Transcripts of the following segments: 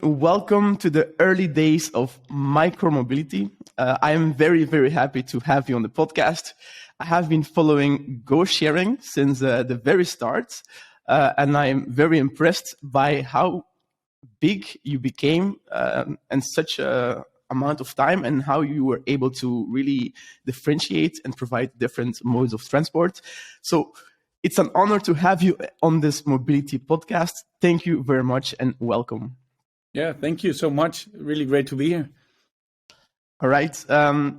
welcome to the early days of micromobility. I am very, very happy to have you on the podcast. I have been following Go Sharing since the very start, and I am very impressed by how big you became in such a amount of time, and how you were able to really differentiate and provide different modes of transport. So it's an honor to have you on this mobility podcast. Thank you very much and welcome. Yeah, thank you so much. Really great to be here. All right. So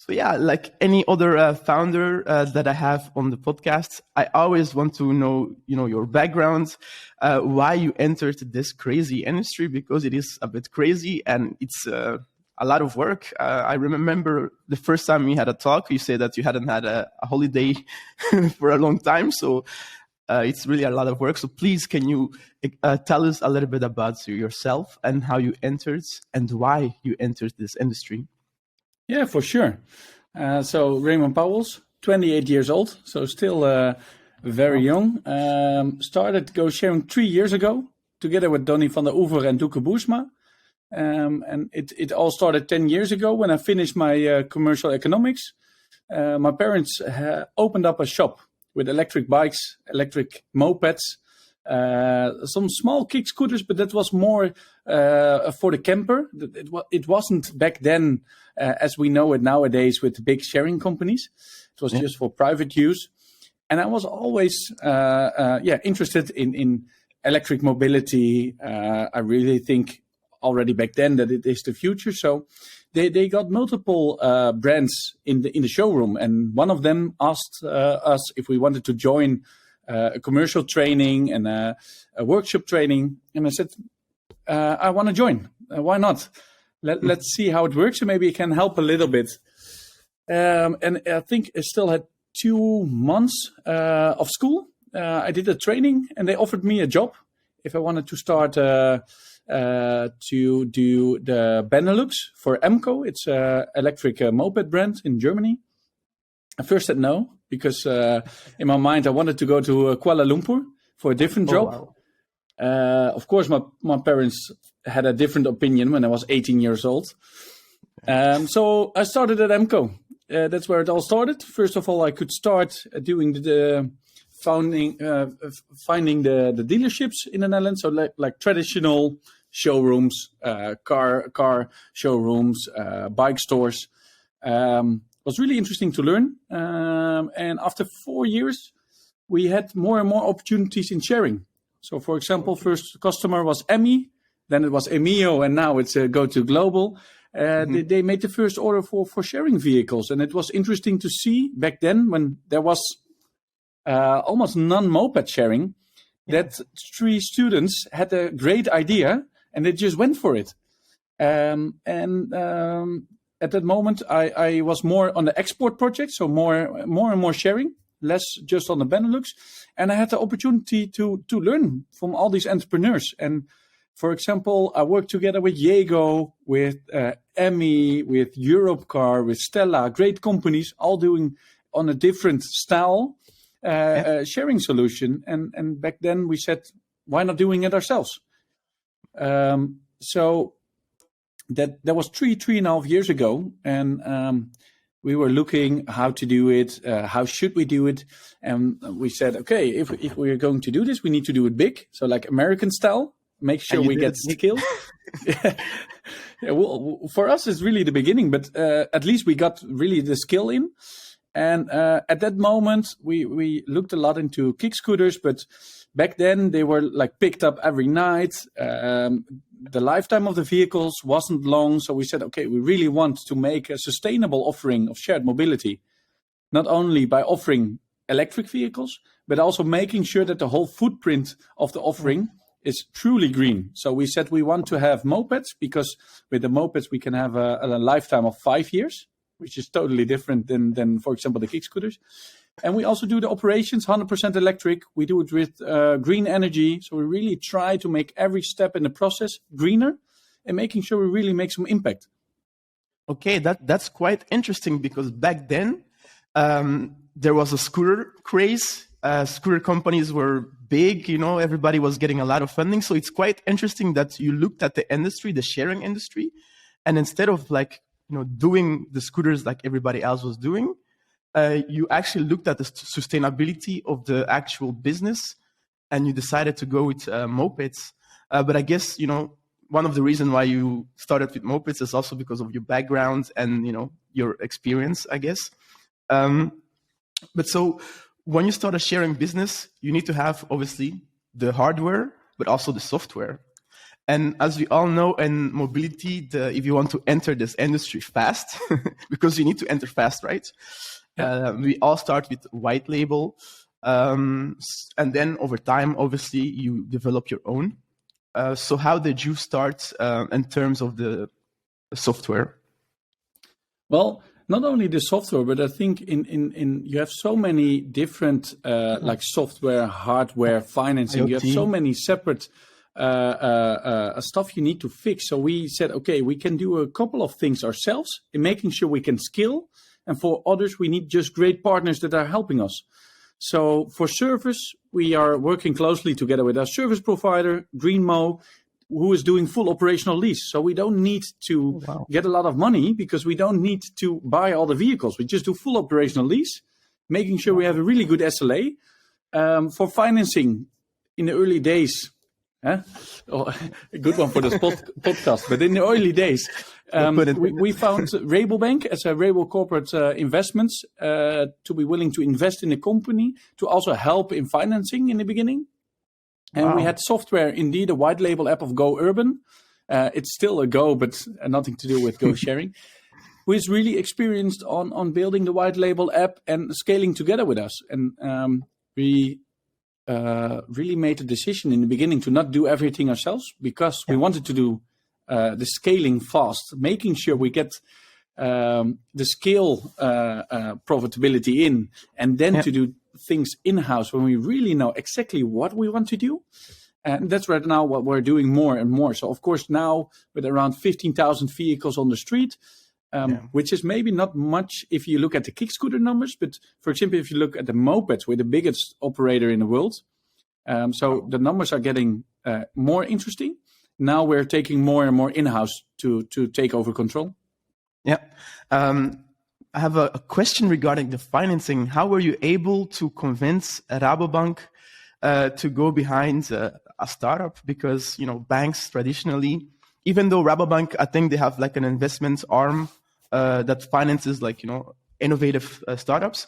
yeah, like any other founder that I have on the podcast, I always want to know, your background, why you entered this crazy industry, because it is a bit crazy and it's a lot of work. I remember the first time we had a talk, you said that you hadn't had a holiday for a long time. So it's really a lot of work. So please, can you tell us a little bit about yourself and how you entered and why you entered this industry? Yeah, for sure. So Raymon Pouwels, 28 years old, so still very young. Started Go Sharing 3 years ago, together with Donny van the Oever and Doeke Boersma. And it all started 10 years ago when I finished my commercial economics. My parents opened up a shop with electric bikes, electric mopeds, some small kick scooters, but that was more for the camper. It wasn't back then as we know it nowadays with big sharing companies. It was just for private use. And I was always interested in electric mobility. I really think already back then that it is the future. So they got multiple brands in the showroom, and one of them asked us if we wanted to join a commercial training and a workshop training. And I said, I want to join. Why not? Let's see how it works, and maybe it can help a little bit. And I think I still had 2 months of school. I did a training, and they offered me a job if I wanted to start to do the Benelux for EMCO. It's an electric moped brand in Germany. I first said no, because in my mind I wanted to go to Kuala Lumpur for a different job. Wow. Of course, my parents had a different opinion when I was 18 years old. So I started at EMCO. That's where it all started. First of all, I could start doing finding the dealerships in the Netherlands. So like traditional showrooms, car showrooms, bike stores. Was really interesting to learn. And after 4 years, we had more and more opportunities in sharing. So, for example, first customer was Emmy, then it was Emio, and now it's Go to Global. They made the first order for sharing vehicles. And it was interesting to see back then, when there was almost non-moped sharing, that 3 students had a great idea and they just went for it. At that moment, I was more on the export project, so more and more sharing, less just on the Benelux. And I had the opportunity to learn from all these entrepreneurs. And for example, I worked together with Jago, with Emmy, with Europcar, with Stella, great companies, all doing on a different style sharing solution. And back then we said, why not doing it ourselves? So that was 3.5 years ago, and we were looking how to do it, how should we do it, and we said, okay, if we're going to do this, we need to do it big, so like American style, make sure we get skilled. Well, for us, it's really the beginning, but at least we got really the skill in. And at that moment, we looked a lot into kick scooters, but back then they were like picked up every night. The lifetime of the vehicles wasn't long. So we said, okay, we really want to make a sustainable offering of shared mobility, not only by offering electric vehicles, but also making sure that the whole footprint of the offering is truly green. So we said we want to have mopeds, because with the mopeds we can have a lifetime of 5 years, which is totally different than, for example, the kick scooters. And we also do the operations 100% electric. We do it with green energy. So we really try to make every step in the process greener and making sure we really make some impact. Okay, that's quite interesting, because back then there was a scooter craze scooter companies were big, everybody was getting a lot of funding. So it's quite interesting that you looked at the industry, the sharing industry, and instead of doing the scooters like everybody else was doing, you actually looked at the sustainability of the actual business, and you decided to go with mopeds. But I guess, one of the reasons why you started with mopeds is also because of your background and, your experience, I guess. But so when you start a sharing business, you need to have, obviously, the hardware, but also the software. And as we all know, in mobility, if you want to enter this industry fast, because you need to enter fast, right? Yeah. We all start with white label. And then over time, obviously, you develop your own. So how did you start in terms of the software? Well, not only the software, but I think in you have so many different like software, hardware, financing. IoT. You have so many separate stuff you need to fix. So we said, okay, we can do a couple of things ourselves in making sure we can scale. And for others, we need just great partners that are helping us. So for service, we are working closely together with our service provider, Greenmo, who is doing full operational lease. So we don't need to get a lot of money because we don't need to buy all the vehicles. We just do full operational lease, making sure we have a really good SLA. For financing in the early days, a good one for this podcast, but in the early days, we found Rabobank as a Rabo Corporate Investments to be willing to invest in the company, to also help in financing in the beginning. And we had software, indeed, a white label app of Go Urban. It's still a Go, but nothing to do with Go sharing, who is really experienced on building the white label app and scaling together with us. And we really made a decision in the beginning to not do everything ourselves because we wanted to do the scaling fast, making sure we get the scale profitability in, and then to do things in-house when we really know exactly what we want to do. And that's right now what we're doing more and more. So of course now with around 15,000 vehicles on the street, which is maybe not much if you look at the kick scooter numbers, but for example, if you look at the mopeds, we're the biggest operator in the world. So the numbers are getting more interesting. Now we're taking more and more in-house to take over control. Yeah. I have a question regarding the financing. How were you able to convince Rabobank to go behind a startup? Because, banks traditionally, even though Rabobank, I think they have like an investment arm that finances innovative startups.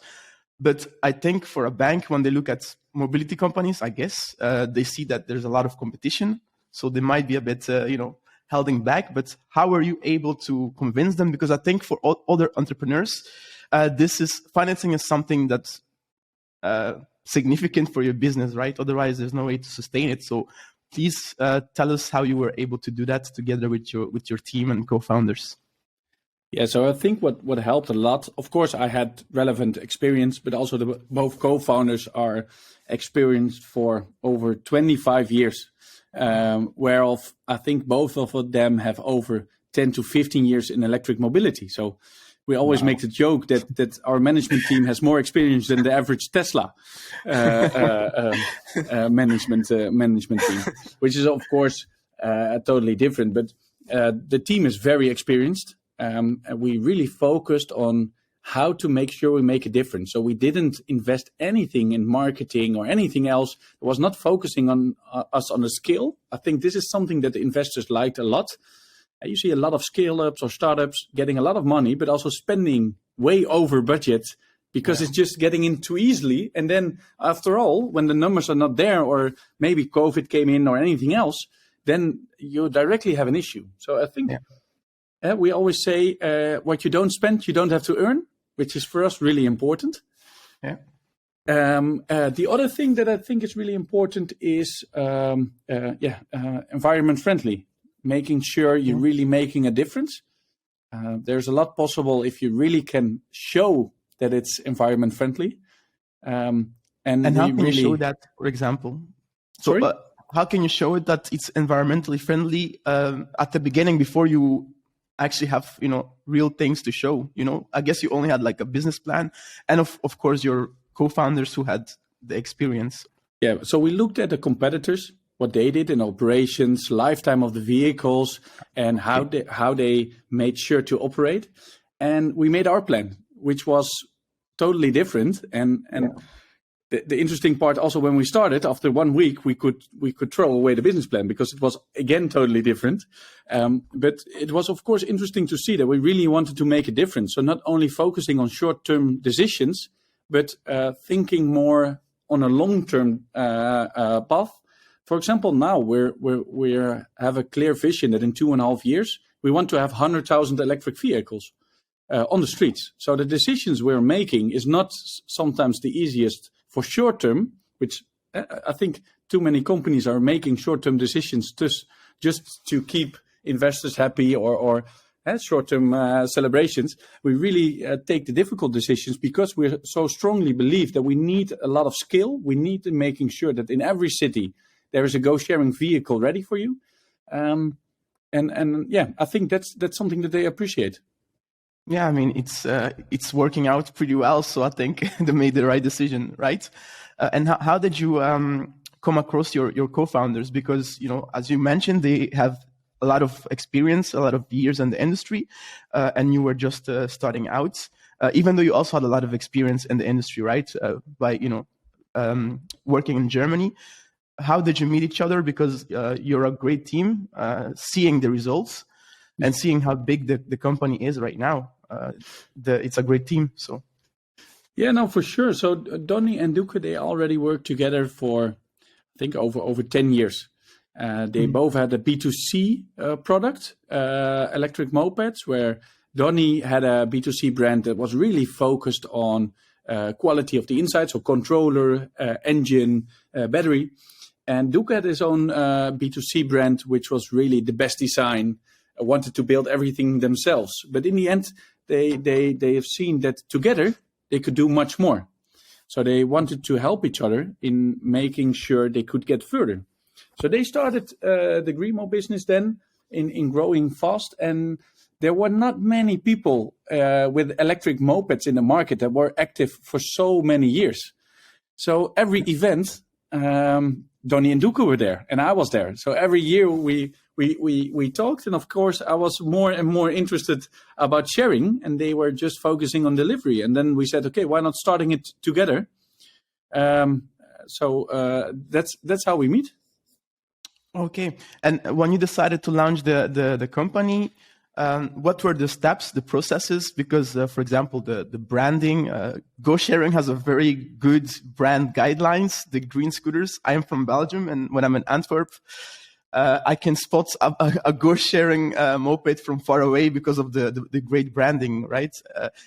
But I think for a bank, when they look at mobility companies, I guess, they see that there's a lot of competition. So they might be a bit, holding back. But how were you able to convince them? Because I think for other entrepreneurs, financing is something that's significant for your business, right? Otherwise, there's no way to sustain it. So please tell us how you were able to do that together with your team and co-founders. Yeah, so I think what helped a lot, of course, I had relevant experience, but also both co-founders are experienced for over 25 years, whereof I think both of them have over 10 to 15 years in electric mobility. So we always make the joke that our management team has more experience than the average Tesla management team, which is, of course, totally different. But the team is very experienced. And we really focused on how to make sure we make a difference. So we didn't invest anything in marketing or anything else. It was not focusing on us on a scale. I think this is something that the investors liked a lot. You see a lot of scale-ups or startups getting a lot of money, but also spending way over budget because it's just getting in too easily. And then after all, when the numbers are not there, or maybe COVID came in or anything else, then you directly have an issue. So I think... we always say what you don't spend, you don't have to earn, which is for us really important. Yeah. The other thing that I think is really important is environment friendly, making sure you're really making a difference. There's a lot possible if you really can show that it's environment friendly. And how can you show that, for example? So, how can you show it that it's environmentally friendly at the beginning before you actually have, real things to show? I guess you only had like a business plan, and of course your co-founders who had the experience? Yeah, so we looked at the competitors, what they did in operations, lifetime of the vehicles, and how they made sure to operate. And we made our plan, which was totally different. And the interesting part also, when we started, after 1 week, we could throw away the business plan because it was again totally different. But it was of course interesting to see that we really wanted to make a difference. So not only focusing on short-term decisions, but thinking more on a long-term path. For example, now we have a clear vision that in 2.5 years we want to have 100,000 electric vehicles on the streets. So the decisions we're making is not sometimes the easiest for short term, which I think too many companies are making short-term decisions just to keep investors happy or short-term celebrations. We really take the difficult decisions because we so strongly believe that we need a lot of skill. We need to making sure that in every city there is a go-sharing vehicle ready for you. And I think that's something that they appreciate. Yeah, I mean, it's working out pretty well. So I think they made the right decision, right? And how did you come across your co-founders? Because, as you mentioned, they have a lot of experience, a lot of years in the industry, and you were just starting out, even though you also had a lot of experience in the industry, right? By, working in Germany. How did you meet each other? Because you're a great team, seeing the results and seeing how big the company is right now. It's a great team. So, yeah, no, for sure. So Donny and Doeke, they already worked together for, I think, over 10 years. They both had a B2C product, electric mopeds, where Donny had a B2C brand that was really focused on quality of the inside, so controller, engine, battery. And Doeke had his own B2C brand, which was really the best design, wanted to build everything themselves. But in the end, they have seen that together they could do much more. So they wanted to help each other in making sure they could get further. So they started the Greenmo business then in growing fast. And there were not many people with electric mopeds in the market that were active for so many years. So every event, Donny and Doeke were there, and I was there. So every year we talked, and of course I was more and more interested about sharing, and they were just focusing on delivery. And then we said, okay, why not starting it together? So that's how we meet. Okay, and when you decided to launch the company, what were the steps, the processes? Because, for example, the branding, Go-Sharing has a very good brand guidelines, the green scooters. I am from Belgium, and when I'm in Antwerp, I can spot a Go-Sharing moped from far away because of the great branding, right?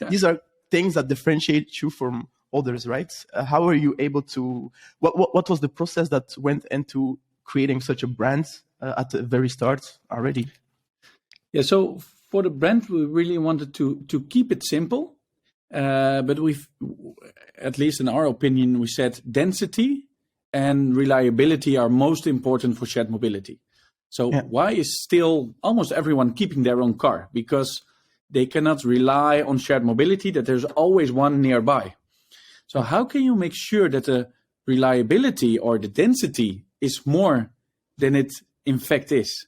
These are things that differentiate you from others, right? How are you able to, what was the process that went into creating such a brand at the very start already? Yeah, so for the brand, we really wanted to keep it simple, but we've, at least in our opinion, we said density and reliability are most important for shared mobility. So why is still almost everyone keeping their own car? Because they cannot rely on shared mobility, that there's always one nearby. So how can you make sure that the reliability or the density is more than it in fact is?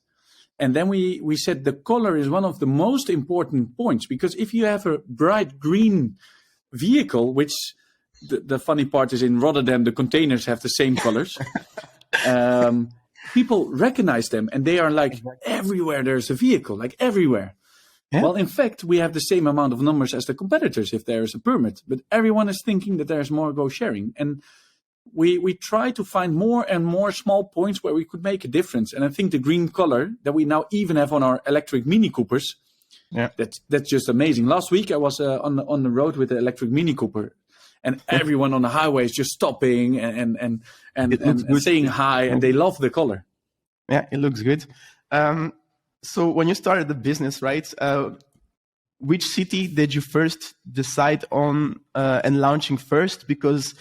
And then we said the color is one of the most important points, because if you have a bright green vehicle, which the funny part is in Rotterdam, the containers have the same colors, people recognize them and they are like, everywhere there's a vehicle, like everywhere. Yeah. Well, in fact, we have the same amount of numbers as the competitors if there is a permit, but everyone is thinking that there's more Go-Sharing. And we try to find more and more small points where we could make a difference. And I think the green color that we now even have on our electric Mini Coopers, that's just amazing. Last week I was on the road with the electric Mini Cooper, and everyone on the highway is just stopping and saying hi, and they love the color. Yeah, it looks good. So when you started the business, right, which city did you first decide on and launching first? Because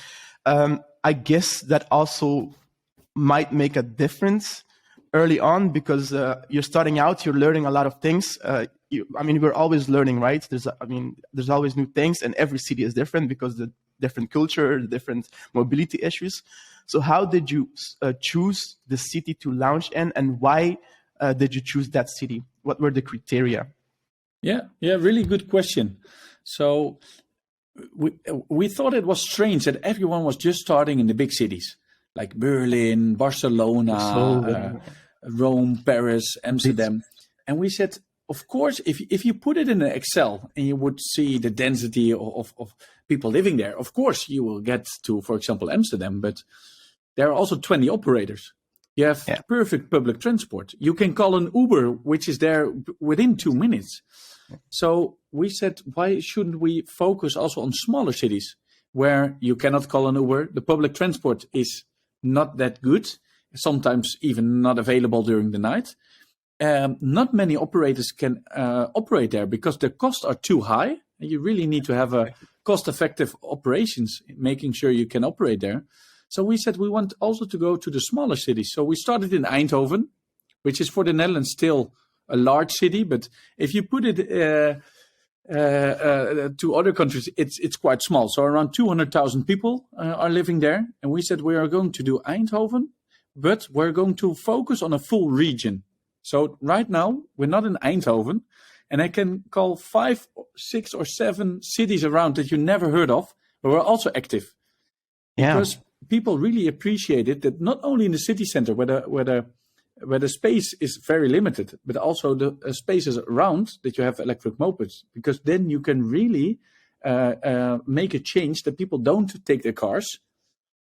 I guess that also might make a difference early on, because you're starting out, you're learning a lot of things. We're always learning, right? There's always new things, and every city is different because the different culture, different mobility issues. So how did you choose the city to launch in, and why did you choose that city? What were the criteria? Yeah, really good question. So we thought it was strange that everyone was just starting in the big cities like Berlin, Barcelona, Rome, Paris, Amsterdam. And we said, of course, if you put it in an Excel and you would see the density of people living there, of course you will get to, for example, Amsterdam, but there are also 20 operators. You have perfect public transport. You can call an Uber, which is there within 2 minutes. So we said, why shouldn't we focus also on smaller cities where you cannot call an Uber? The public transport is not that good, sometimes even not available during the night. Not many operators can operate there because the costs are too high. And you really need to have a cost-effective operations, making sure you can operate there. So we said we want also to go to the smaller cities. So we started in Eindhoven, which is for the Netherlands still a large city, but if you put it to other countries, it's quite small. So around 200,000 people are living there. And we said we are going to do Eindhoven, but we're going to focus on a full region. So right now, we're not in Eindhoven, and I can call 5, 6, or 7 cities around that you never heard of, but we're also active. Yeah. Because people really appreciate it, that not only in the city center where the space is very limited, but also the spaces around that you have electric mopeds, because then you can really make a change that people don't take their cars,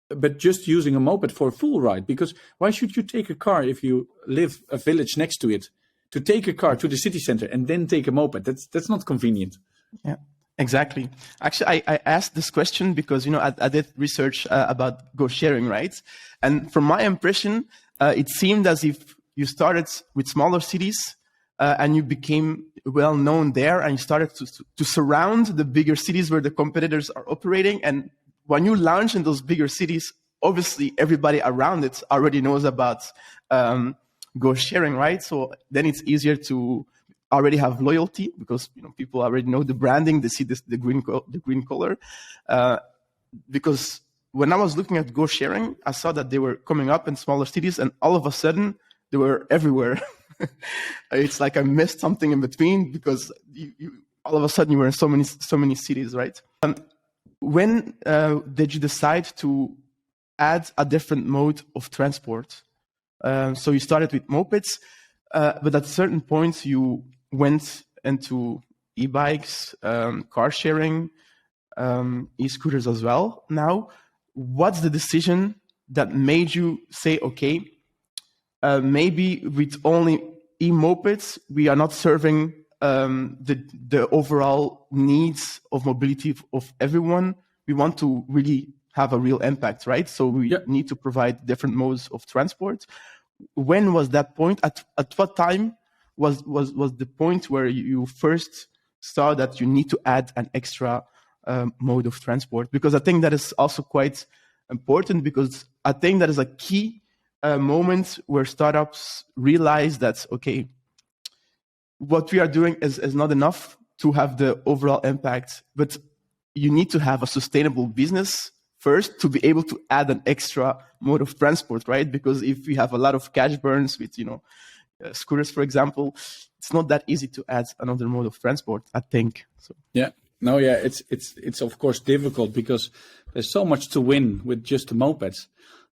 but just using a moped for a full ride. Because why should you take a car if you live a village next to it? To take a car to the city center and then take a moped, that's not convenient. Yeah. Exactly. Actually, I asked this question because, I did research about go sharing, right? And from my impression, it seemed as if you started with smaller cities and you became well known there, and you started to surround the bigger cities where the competitors are operating. And when you launch in those bigger cities, obviously everybody around it already knows about go sharing, right? So then it's easier to already have loyalty because people already know the branding. They see the green color. Because when I was looking at go sharing, I saw that they were coming up in smaller cities, and all of a sudden they were everywhere. It's like I missed something in between because you all of a sudden you were in so many cities, right? When did you decide to add a different mode of transport? So you started with mopeds, but at certain points you went into e-bikes, car sharing, e-scooters as well. Now, what's the decision that made you say, okay, maybe with only e-mopeds, we are not serving the overall needs of mobility of everyone. We want to really have a real impact, right? So we need to provide different modes of transport. When was that point? At what time was the point where you first saw that you need to add an extra mode of transport? Because I think that is also quite important, because I think that is a key moment where startups realize that, okay, what we are doing is not enough to have the overall impact, but you need to have a sustainable business first to be able to add an extra mode of transport, right? Because if we have a lot of cash burns with, scooters, for example, it's not that easy to add another mode of transport, I think. So. It's of course difficult because there's so much to win with just the mopeds.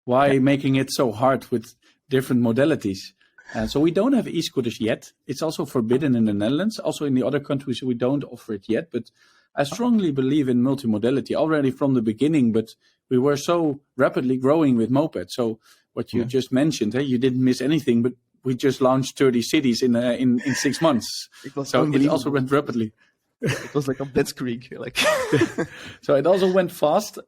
Why making it so hard with different modalities? So we don't have e-scooters yet. It's also forbidden in the Netherlands. Also in the other countries, we don't offer it yet. But I strongly believe in multimodality already from the beginning. But we were so rapidly growing with mopeds. So what you just mentioned, you didn't miss anything. But we just launched 30 cities in 6 months. It also went rapidly. It was like a blitzkrieg. So it also went fast.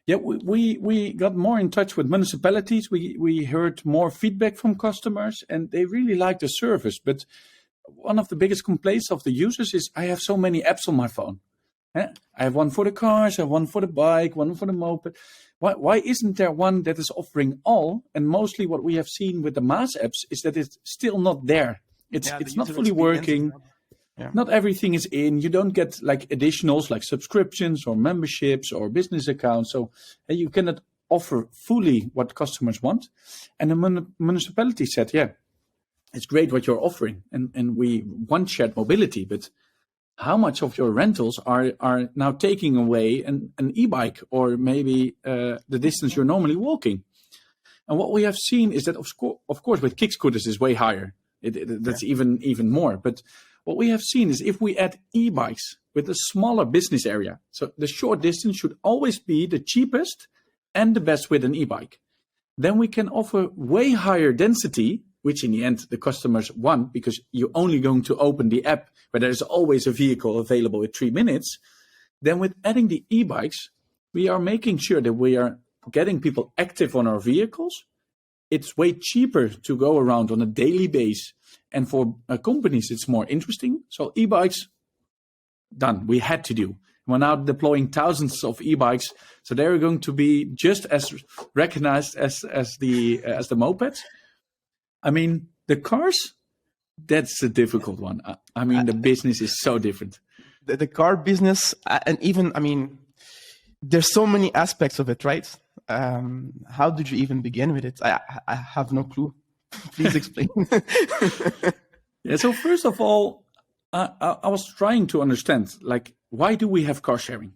We got more in touch with municipalities. We heard more feedback from customers, and they really like the service. But one of the biggest complaints of the users is, I have so many apps on my phone. I have one for the cars, I have one for the bike, one for the moped. Why isn't there one that is offering all? And mostly what we have seen with the mass apps is that it's still not there. It's not fully working. Not everything is in. You don't get like additionals like subscriptions or memberships or business accounts. So you cannot offer fully what customers want. And the municipality said, yeah, it's great what you're offering. And we want shared mobility, but how much of your rentals are now taking away an e-bike or maybe the distance you're normally walking? And what we have seen is that, of course, with kick scooters is way higher. That's even more. But what we have seen is if we add e-bikes with a smaller business area, so the short distance should always be the cheapest and the best with an e-bike, then we can offer way higher density, which in the end the customers want, because you're only going to open the app where there's always a vehicle available in 3 minutes. Then with adding the e-bikes, we are making sure that we are getting people active on our vehicles. It's way cheaper to go around on a daily basis. And for companies, it's more interesting. So e-bikes, done. We had to do. We're now deploying thousands of e-bikes. So they're going to be just as recognized as the mopeds. I mean, the cars, that's a difficult one. I mean, the business is so different. The car business, and even, I mean, there's so many aspects of it, right? How did you even begin with it? I have no clue. Please explain. Yeah, so first of all, I was trying to understand, like, why do we have car sharing?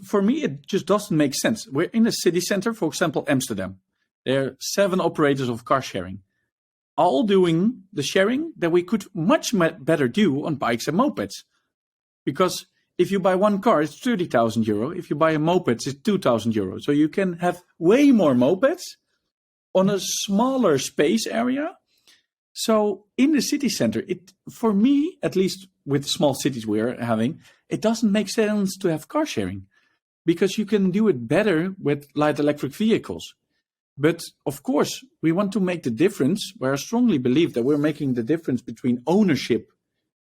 For me, it just doesn't make sense. We're in a city center, for example, Amsterdam. There are 7 operators of car sharing, all doing the sharing that we could much better do on bikes and mopeds. Because if you buy one car, it's 30,000 euro. If you buy a moped, it's 2,000 euro. So you can have way more mopeds on a smaller space area. So in the city center, for me, at least with small cities we're having, it doesn't make sense to have car sharing because you can do it better with light electric vehicles. But of course, we want to make the difference, where I strongly believe that we're making the difference between ownership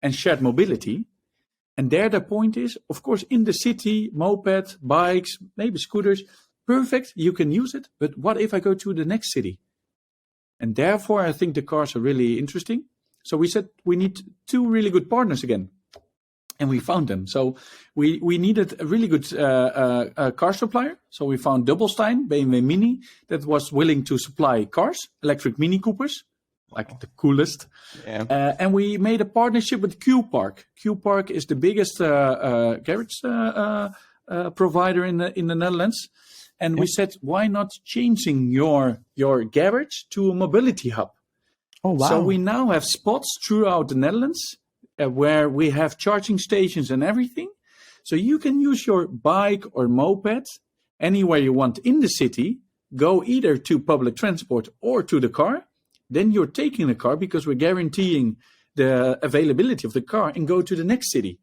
and shared mobility. And there the point is, of course, in the city, moped, bikes, maybe scooters, perfect, you can use it. But what if I go to the next city? And therefore, I think the cars are really interesting. So we said we need 2 really good partners again. And we found them. So we needed a really good car supplier. So we found Doubelstein, BMW Mini, that was willing to supply cars, electric Mini Coopers, like the coolest. Yeah. And we made a partnership with Q-Park. Q-Park is the biggest garage provider in the Netherlands. And we said, why not changing your garage to a mobility hub? Oh, wow. So we now have spots throughout the Netherlands where we have charging stations and everything. So you can use your bike or moped anywhere you want in the city, go either to public transport or to the car. Then you're taking the car because we're guaranteeing the availability of the car and go to the next city.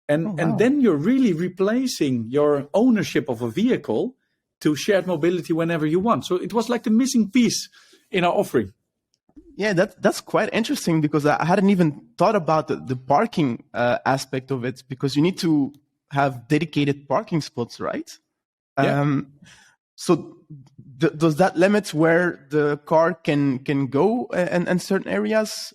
And then you're really replacing your ownership of a vehicle to shared mobility whenever you want. So it was like the missing piece in our offering. Yeah, that's quite interesting because I hadn't even thought about the parking aspect of it, because you need to have dedicated parking spots, right? Yeah. So does that limit where the car can go in certain areas?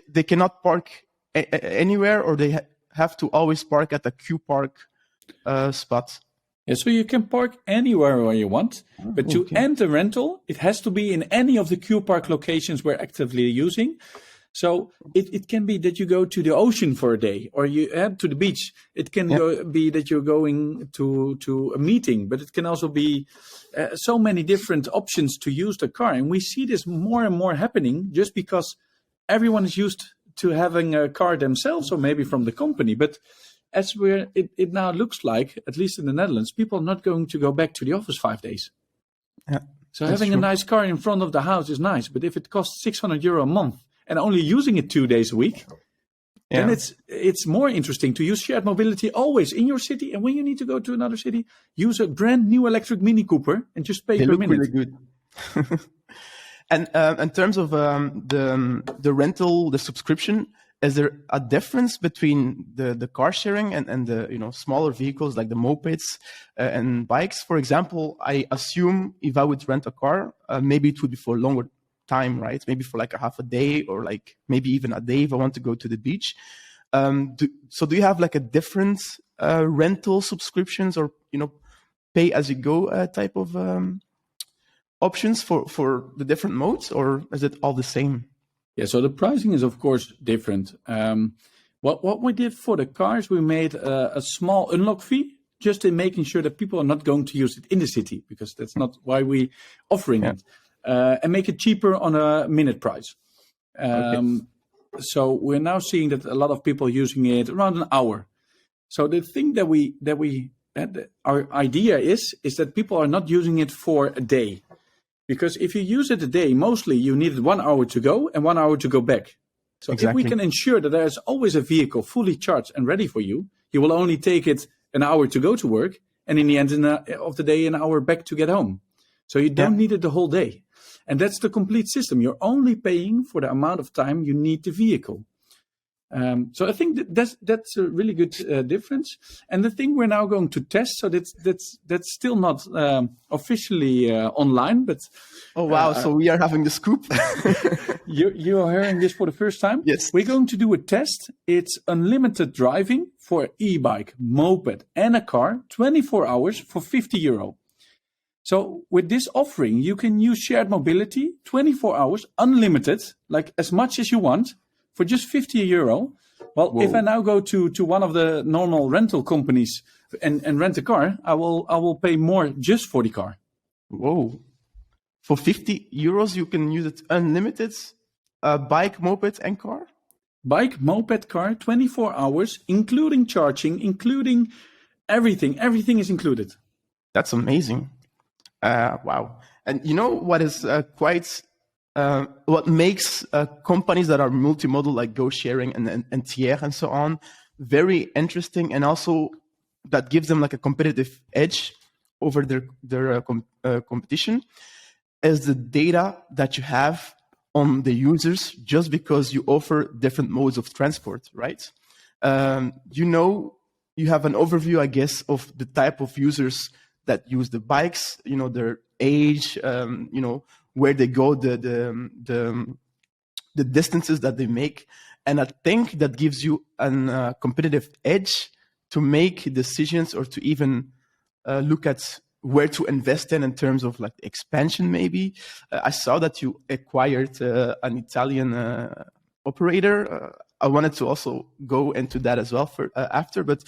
They cannot park anywhere, or they have to always park at the Q-Park spot? Yeah, so you can park anywhere where you want, but to end a rental, it has to be in any of the Q-Park locations we're actively using. So it can be that you go to the ocean for a day, or you head to the beach. It can be that you're going to a meeting, but it can also be so many different options to use the car. And we see this more and more happening just because everyone is used to having a car themselves, or maybe from the company. But as it now looks like, at least in the Netherlands, people are not going to go back to the office 5 days. Yeah, so having a nice car in front of the house is nice, but if it costs 600 euro a month and only using it 2 days a week, then it's more interesting to use shared mobility always in your city. And when you need to go to another city, use a brand new electric Mini Cooper and just pay per minute. Really good. And in terms of the rental, the subscription, is there a difference between the car sharing and the smaller vehicles like the mopeds and bikes? For example, I assume if I would rent a car, maybe it would be for longer time, right? Maybe for like a half a day or like maybe even a day if I want to go to the beach. Do you have like a different rental subscriptions or, pay as you go type of options for the different modes, or is it all the same? Yeah, so the pricing is of course different. What we did for the cars, we made a small unlock fee, just in making sure that people are not going to use it in the city, because that's not why we offering it, and make it cheaper on a minute price. Okay. So we're now seeing that a lot of people using it around an hour. So the thing our idea is that people are not using it for a day. Because if you use it a day, mostly you need 1 hour to go and 1 hour to go back. So if we Exactly. can ensure that there is always a vehicle fully charged and ready for you, you will only take it an hour to go to work, and in the end of the day, an hour back to get home. So you don't need it the whole day. And that's the complete system. You're only paying for the amount of time you need the vehicle. So I think that's a really good difference. And the thing we're now going to test, so that's still not officially online, but Oh wow! So we are having the scoop. you are hearing this for the first time. Yes. We're going to do a test. It's unlimited driving for an e-bike, moped, and a car, 24 hours for €50. So with this offering, you can use shared mobility 24 hours, unlimited, like as much as you want, for just €50. Well, Whoa. if I now go to one of the normal rental companies and rent a car, I will pay more just for the car. Whoa. For €50, you can use it unlimited, bike, moped, and car? Bike, moped, car, 24 hours, including charging, including everything. Everything is included. That's amazing. Wow. And you know what is what makes companies that are multimodal, like Go Sharing and Tier and so on, very interesting, and also that gives them like a competitive edge over their competition, is the data that you have on the users, just because you offer different modes of transport, right? You have an overview, I guess, of the type of users that use the bikes, their age, where they go, the distances that they make. And I think that gives you a competitive edge to make decisions, or to even look at where to invest in terms of like expansion, maybe. I saw that you acquired an Italian operator. I wanted to also go into that as well after, but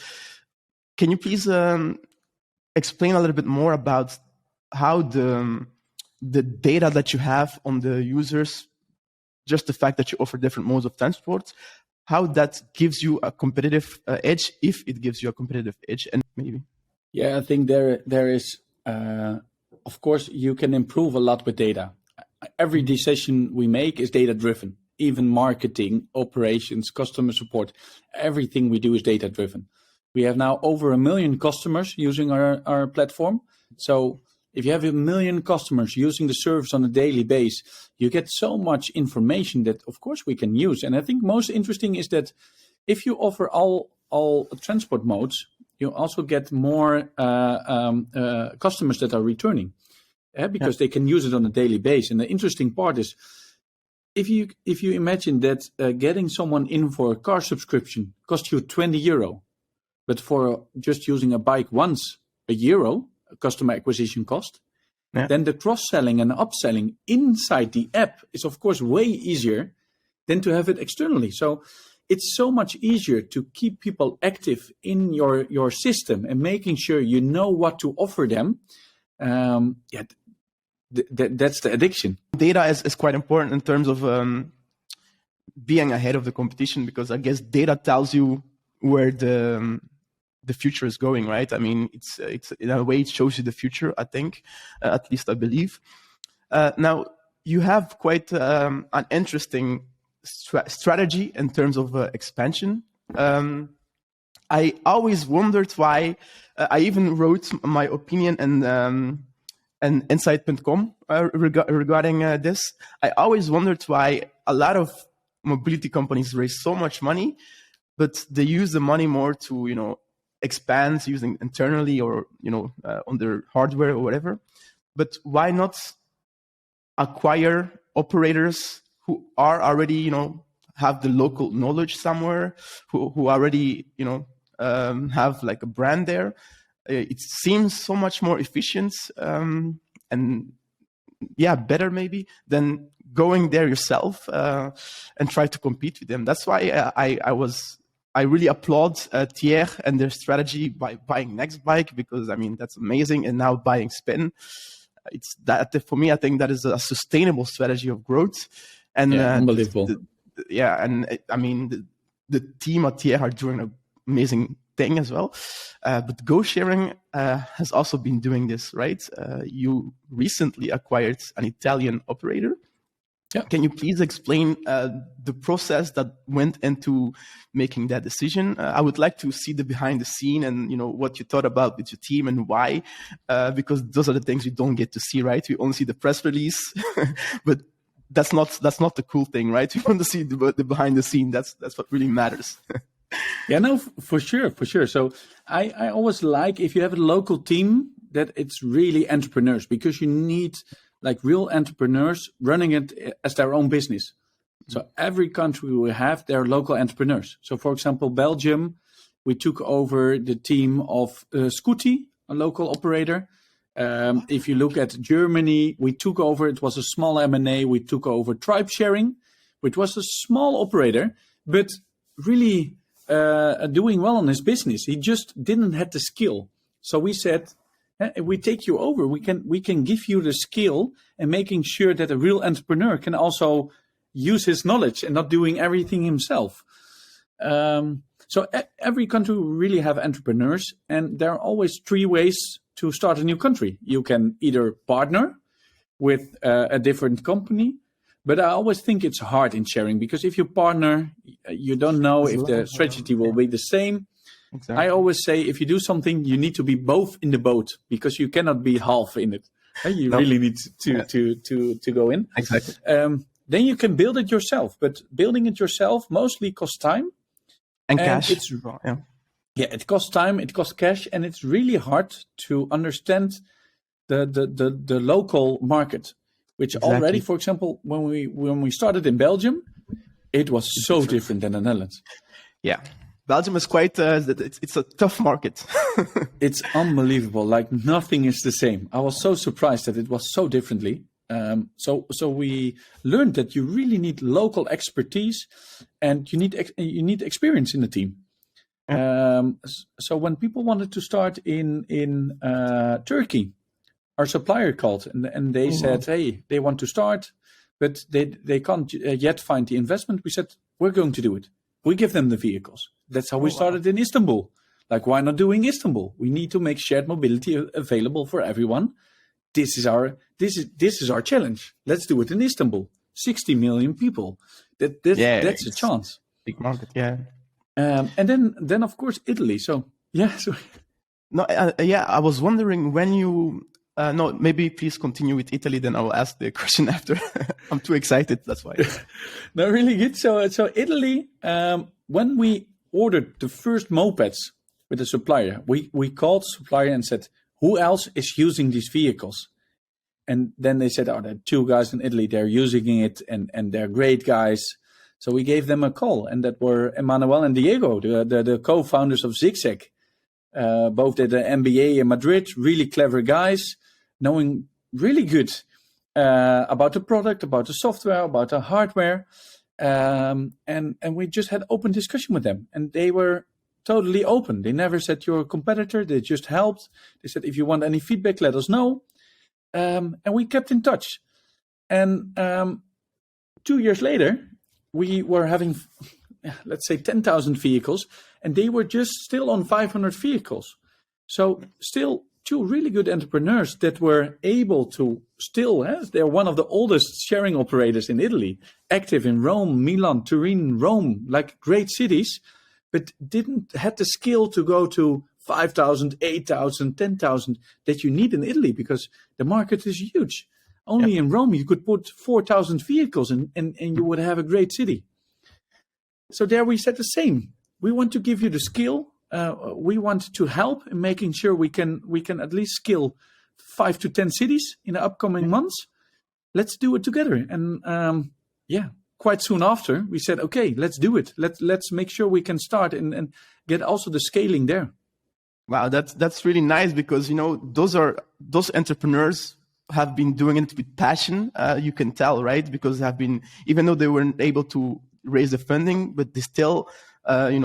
can you please explain a little bit more about how the data that you have on the users, just the fact that you offer different modes of transport, how that gives you a competitive edge, if it gives you a competitive edge, and maybe. Yeah, I think there is, of course, you can improve a lot with data. Every decision we make is data driven. Even marketing, operations, customer support, everything we do is data driven. We have now over 1 million customers using our platform. So if you have 1 million customers using the service on a daily basis, you get so much information that, of course, we can use. And I think most interesting is that if you offer all transport modes, you also get more customers that are returning, because they can use it on a daily basis. And the interesting part is, if you imagine that getting someone in for a car subscription costs you €20, but for just using a bike once, €1 customer acquisition cost, then the cross-selling and upselling inside the app is, of course, way easier than to have it externally. So it's so much easier to keep people active in your system and making sure you know what to offer them. That's the addiction. Data is quite important in terms of being ahead of the competition, because I guess data tells you where the future is going, right? I mean, it's in a way it shows you the future, I think, at least I believe. Now, you have quite an interesting strategy in terms of expansion. I always wondered why. I even wrote my opinion and Insight.com regarding this. I always wondered why a lot of mobility companies raise so much money, but they use the money more to expand using internally, or on their hardware or whatever. But why not acquire operators who are already, have the local knowledge somewhere, who already, have like a brand there. It seems so much more efficient, and better maybe than going there yourself and try to compete with them. That's why I really applaud Thier and their strategy by buying Nextbike, because I mean that's amazing, and now buying Spin. It's that for me, I think that is a sustainable strategy of growth. And unbelievable. I mean the team at Thier are doing an amazing thing as well. But Go Sharing has also been doing this, right? You recently acquired an Italian operator. Yeah. Can you please explain the process that went into making that decision? I would like to see the behind the scene and what you thought about with your team and why, because those are the things you don't get to see, right? We only see the press release, but that's not the cool thing, right? We want to see the behind the scene. That's what really matters. Yeah, no, for sure. So I always like, if you have a local team, that it's really entrepreneurs, because you need like real entrepreneurs running it as their own business. So every country will have their local entrepreneurs. So for example, Belgium, we took over the team of Scooty, a local operator. If you look at Germany, we took over, it was a small M&A, we took over Tribe Sharing, which was a small operator, but really doing well on his business. He just didn't have the skill. So we said, we take you over. We can give you the skill, and making sure that a real entrepreneur can also use his knowledge and not doing everything himself. So every country will really have entrepreneurs, and there are always three ways to start a new country. You can either partner with a different company, but I always think it's hard in sharing, because if you partner, you don't know if the strategy will be the same. Exactly. I always say, if you do something, you need to be both in the boat, because you cannot be half in it. You really need to go in. Exactly. Then you can build it yourself, but building it yourself mostly costs time and cash. It costs time, it costs cash, and it's really hard to understand the local market. Which already, for example, when we started in Belgium, it was so different than the Netherlands. Yeah. Belgium is quite, it's a tough market. It's unbelievable. Like nothing is the same. I was so surprised that it was so differently. So we learned that you really need local expertise, and you need experience in the team. So when people wanted to start in Turkey, our supplier called and they said, hey, they want to start, but they can't yet find the investment. We said, we're going to do it. We give them the vehicles. That's how we started in Istanbul. Like, why not doing Istanbul? We need to make shared mobility available for everyone. This is our challenge. Let's do it in Istanbul. 60 million people. That's a chance. Big market, yeah. And then of course Italy. So yeah. No, I was wondering when you. No, maybe please continue with Italy. Then I will ask the question after. I'm too excited. That's why. No, really good. So Italy. When we ordered the first mopeds with the supplier, we called the supplier and said, who else is using these vehicles? And then they said, there are two guys in Italy. They're using it, and they're great guys. So we gave them a call, and that were Emmanuel and Diego, the co-founders of Zigzag. Both did an MBA in Madrid, really clever guys, knowing really good about the product, about the software, about the hardware. And we just had open discussion with them, and they were totally open. They never said you're a competitor. They just helped. They said, if you want any feedback, let us know. And we kept in touch. And 2 years later, we were having, let's say, 10,000 vehicles, and they were just still on 500 vehicles. So still two really good entrepreneurs that were able to still, they're one of the oldest sharing operators in Italy, active in Rome, Milan, Turin, Rome, like great cities, but didn't have the skill to go to 5,000, 8,000, 10,000 that you need in Italy, because the market is huge. Only in Rome, you could put 4,000 vehicles and you would have a great city. So there we said the same. We want to give you the skill. We want to help in making sure we can at least scale 5 to 10 cities in the upcoming months. let's do it together. And quite soon after, we said, okay, let's do it. Let's make sure we can start and get also the scaling there. Wow, that's really nice, because those entrepreneurs have been doing it with passion. You can tell, right? Because they have been, even though they weren't able to raise the funding, but they still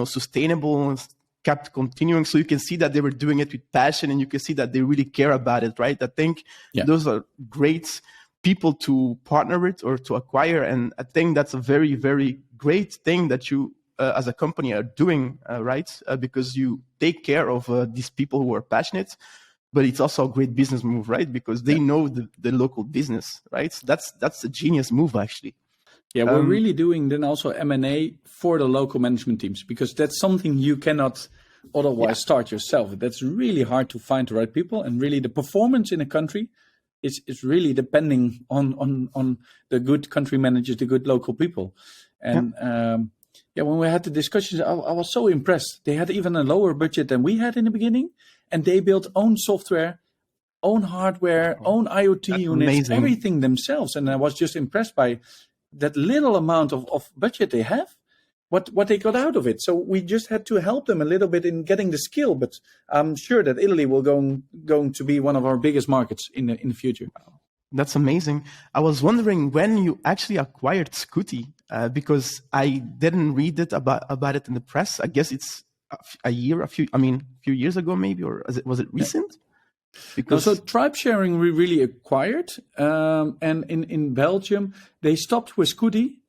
sustainable and kept continuing. So you can see that they were doing it with passion, and you can see that they really care about it, right? I think those are great people to partner with or to acquire, and I think that's a very, very great thing that you as a company are doing, right? Because you take care of these people who are passionate, but it's also a great business move, right? Because they know the local business, right? So that's a genius move, actually. Yeah, we're really doing then also M&A for the local management teams, because that's something you cannot otherwise start yourself. That's really hard to find the right people, and really the performance in a country is really depending on the good country managers, the good local people. And when we had the discussions, I was so impressed. They had even a lower budget than we had in the beginning, and they built own software, own hardware, own IoT units, everything themselves. And I was just impressed by that little amount of budget they have, what they got out of it. So we just had to help them a little bit in getting the skill, but I'm sure that Italy will going to be one of our biggest markets in the future. That's amazing. I was wondering when you actually acquired Scooty, because I didn't read it about it in the press. I guess it's a few years ago maybe, or was it recent? Because so tribe sharing we really acquired, and in Belgium they stopped with Scooty,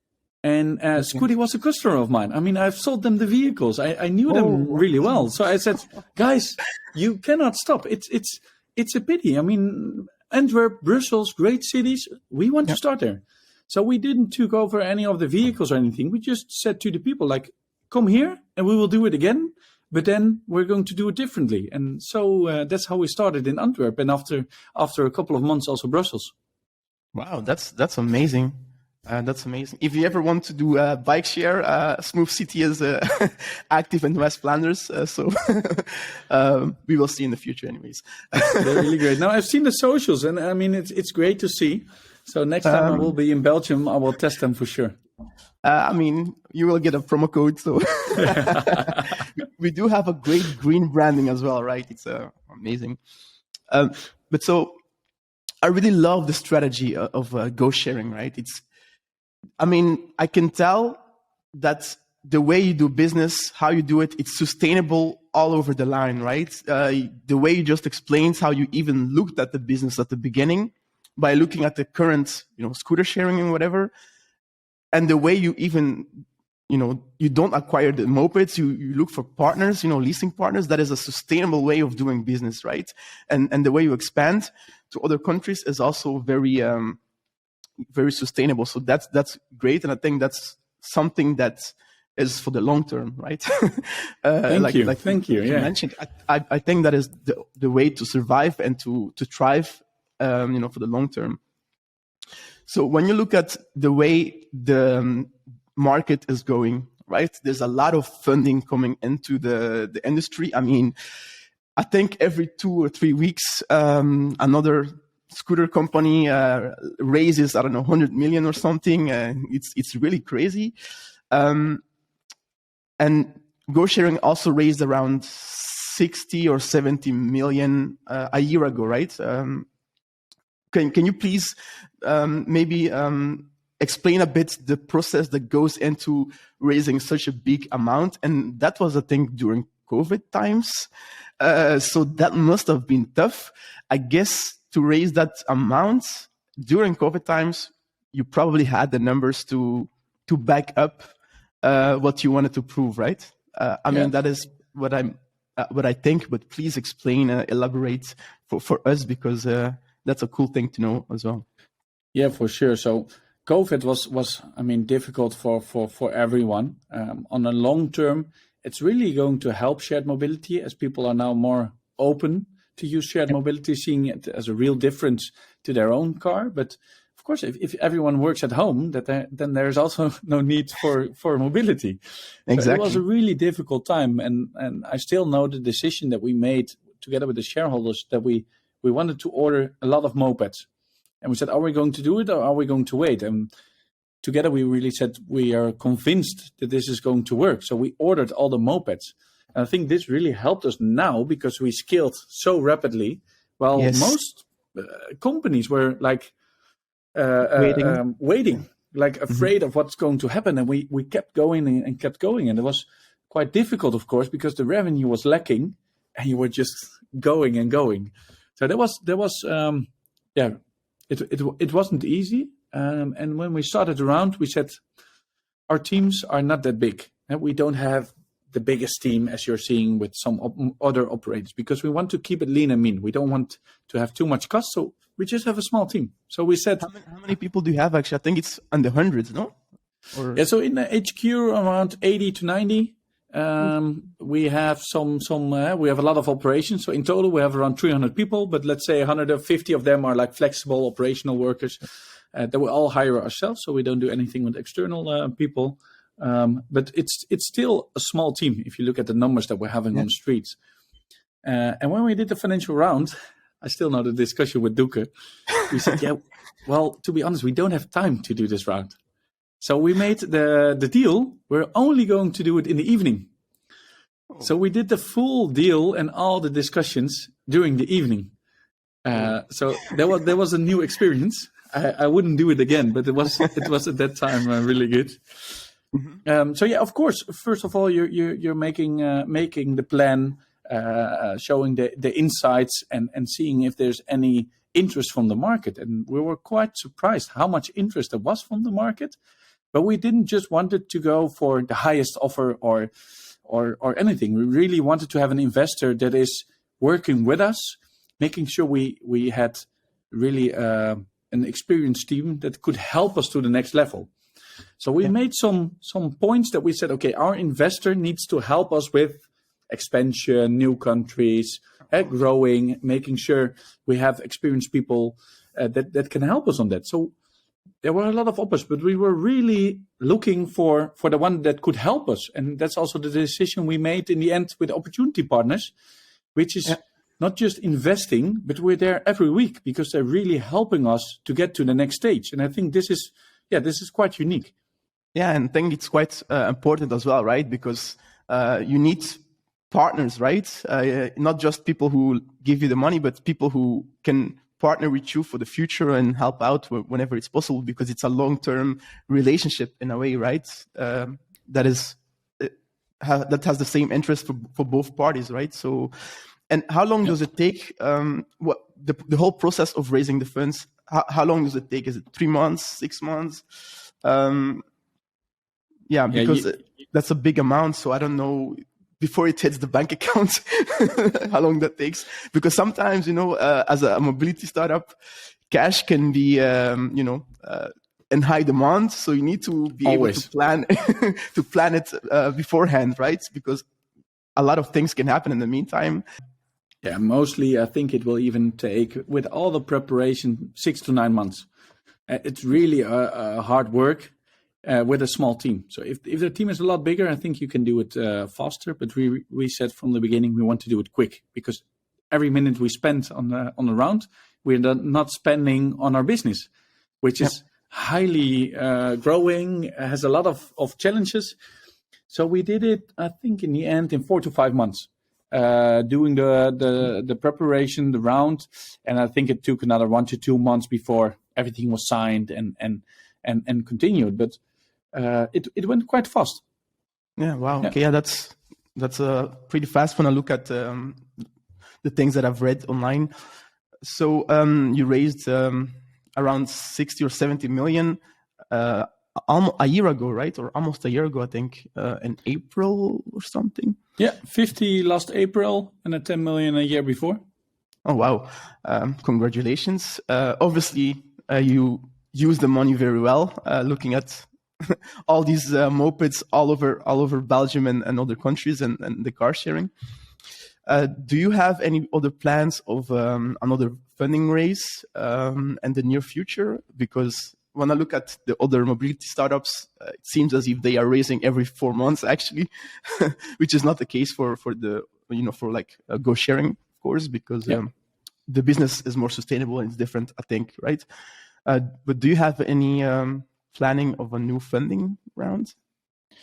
and Scooty was a customer of mine. I mean, I've sold them the vehicles. I knew them really well. So I said, guys, you cannot stop. It's a pity. I mean, Antwerp, Brussels, great cities. We want to start there. So we didn't take over any of the vehicles or anything. We just said to the people, like, come here and we will do it again. But then we're going to do it differently. And so that's how we started in Antwerp. And after a couple of months, also Brussels. Wow, that's amazing. That's amazing. If you ever want to do a bike share, Smooth City is active in West Flanders. So we will see in the future anyways. They're really great. Now, I've seen the socials, and I mean, it's great to see. So next time I will be in Belgium, I will test them for sure. I mean, you will get a promo code. So we do have a great green branding as well, right? It's amazing. But so I really love the strategy of Go Sharing, right? I can tell that the way you do business, how you do it, it's sustainable all over the line, right? The way you just explained how you even looked at the business at the beginning by looking at the current, scooter sharing and whatever. And the way you even, you don't acquire the mopeds, you look for partners, leasing partners. That is a sustainable way of doing business, right? And the way you expand to other countries is also very, very sustainable. So that's great. And I think that's something that is for the long term, right? Thank you. You mentioned, I think that is the way to survive and to thrive, for the long term. So when you look at the way the market is going, right, there's a lot of funding coming into the industry. I mean, I think every 2 or 3 weeks, another scooter company raises, 100 million or something. It's really crazy. And Go Sharing also raised around 60 or 70 million a year ago, right? Can you please maybe explain a bit the process that goes into raising such a big amount? And that was, I think, during COVID times. So that must have been tough. I guess to raise that amount during COVID times, you probably had the numbers to back up what you wanted to prove, right? I mean, that is what I think, but please explain, elaborate for us, because that's a cool thing to know as well. Yeah, for sure. So COVID was difficult for everyone. On the long term, it's really going to help shared mobility, as people are now more open to use shared mobility, seeing it as a real difference to their own car. But of course, if everyone works at home, then there's also no need for mobility. Exactly. So it was a really difficult time, and I still know the decision that we made together with the shareholders that we wanted to order a lot of mopeds. And we said, are we going to do it or are we going to wait? And together we really said we are convinced that this is going to work. So we ordered all the mopeds. And I think this really helped us now because we scaled so rapidly. Well, Yes. most companies were like waiting, like afraid of what's going to happen. And we kept going and kept going. And it was quite difficult, of course, because the revenue was lacking and you were just going and going. So there was it wasn't easy. And when we started around, we said our teams are not that big. And we don't have the biggest team as you're seeing with some other operators because we want to keep it lean and mean. We don't want to have too much cost. So we just have a small team. So we said... How many people do you have actually? I think it's in the hundreds, no? Or... Yeah, so in the HQ around 80 to 90. We have we have a lot of operations. So in total, we have around 300 people, but let's say 150 of them are like flexible operational workers that we all hire ourselves. So we don't do anything with external people. But it's still a small team if you look at the numbers that we're having on the streets. And when we did the financial round, I still know the discussion with Doeke. We said, well, to be honest, we don't have time to do this round. So we made the deal. We're only going to do it in the evening. So we did the full deal and all the discussions during the evening. So there was a new experience. I wouldn't do it again, but it was at that time really good. Mm-hmm. So yeah, of course. First of all, you're making the plan, showing the insights and seeing if there's any interest from the market. And we were quite surprised how much interest there was from the market. But we didn't just want it to go for the highest offer or anything. We really wanted to have an investor that is working with us, making sure we had really an experienced team that could help us to the next level. So we made some points that we said, okay, our investor needs to help us with expansion, new countries, growing, making sure we have experienced people that can help us on that. So there were a lot of offers, but we were really looking for the one that could help us. And that's also the decision we made in the end with Opportunity Partners, which is not just investing, but we're there every week because they're really helping us to get to the next stage. And I think this is quite unique. Yeah, and I think it's quite important as well, right? Because you need partners, right? Not just people who give you the money, but people who can partner with you for the future and help out whenever it's possible, because it's a long-term relationship in a way, right? That has the same interest for both parties, right? So, and how long does it take? What the whole process of raising the funds? How long does it take? Is it 3 months, 6 months? Because that's a big amount. So I don't know. Before it hits the bank account, how long that takes. Because sometimes, as a mobility startup, cash can be, in high demand. So you need to be able to plan it beforehand, right? Because a lot of things can happen in the meantime. Yeah, mostly I think it will even take, with all the preparation, 6 to 9 months. It's really a hard work. With a small team. So if the team is a lot bigger, I think you can do it faster. But we said from the beginning we want to do it quick, because every minute we spend on the round, we're not spending on our business, which is highly growing, has a lot of challenges. So we did it, I think, in the end in 4 to 5 months, doing the preparation, the round, and I think it took another 1 to 2 months before everything was signed and continued. But it went quite fast. Yeah. Wow. Okay. Yeah, that's pretty fast when I look at the things that I've read online. So you raised around 60 or 70 million a year ago, right? Or almost a year ago, I think, in April or something. Yeah, 50 last April and a 10 million a year before. Oh wow! Congratulations. Obviously, you use the money very well. Looking at all these mopeds all over Belgium and other countries and the car sharing. Do you have any other plans of another funding raise in the near future? Because when I look at the other mobility startups, it seems as if they are raising every 4 months, actually, which is not the case for like go sharing, of course, because the business is more sustainable and it's different, I think, right? But do you have any planning of a new funding round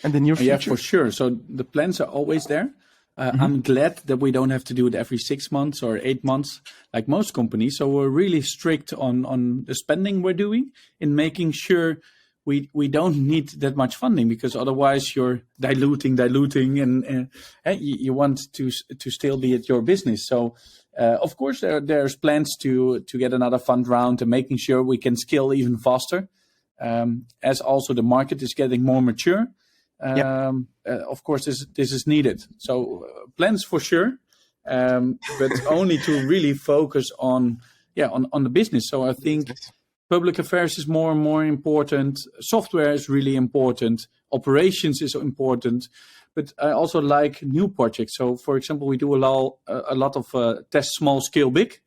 in the near future? Yeah, for sure. So the plans are always there. I'm glad that we don't have to do it every 6 months or 8 months like most companies. So we're really strict on the spending we're doing in making sure we don't need that much funding, because otherwise you're diluting, and you want to still be at your business. So of course there's plans to get another fund round and making sure we can scale even faster, as also the market is getting more mature. Of course, this is needed. So plans for sure, but only to really focus on the business. So I think public affairs is more and more important. Software is really important. Operations is important. But I also like new projects. So, for example, we do a lot of test small, scale big.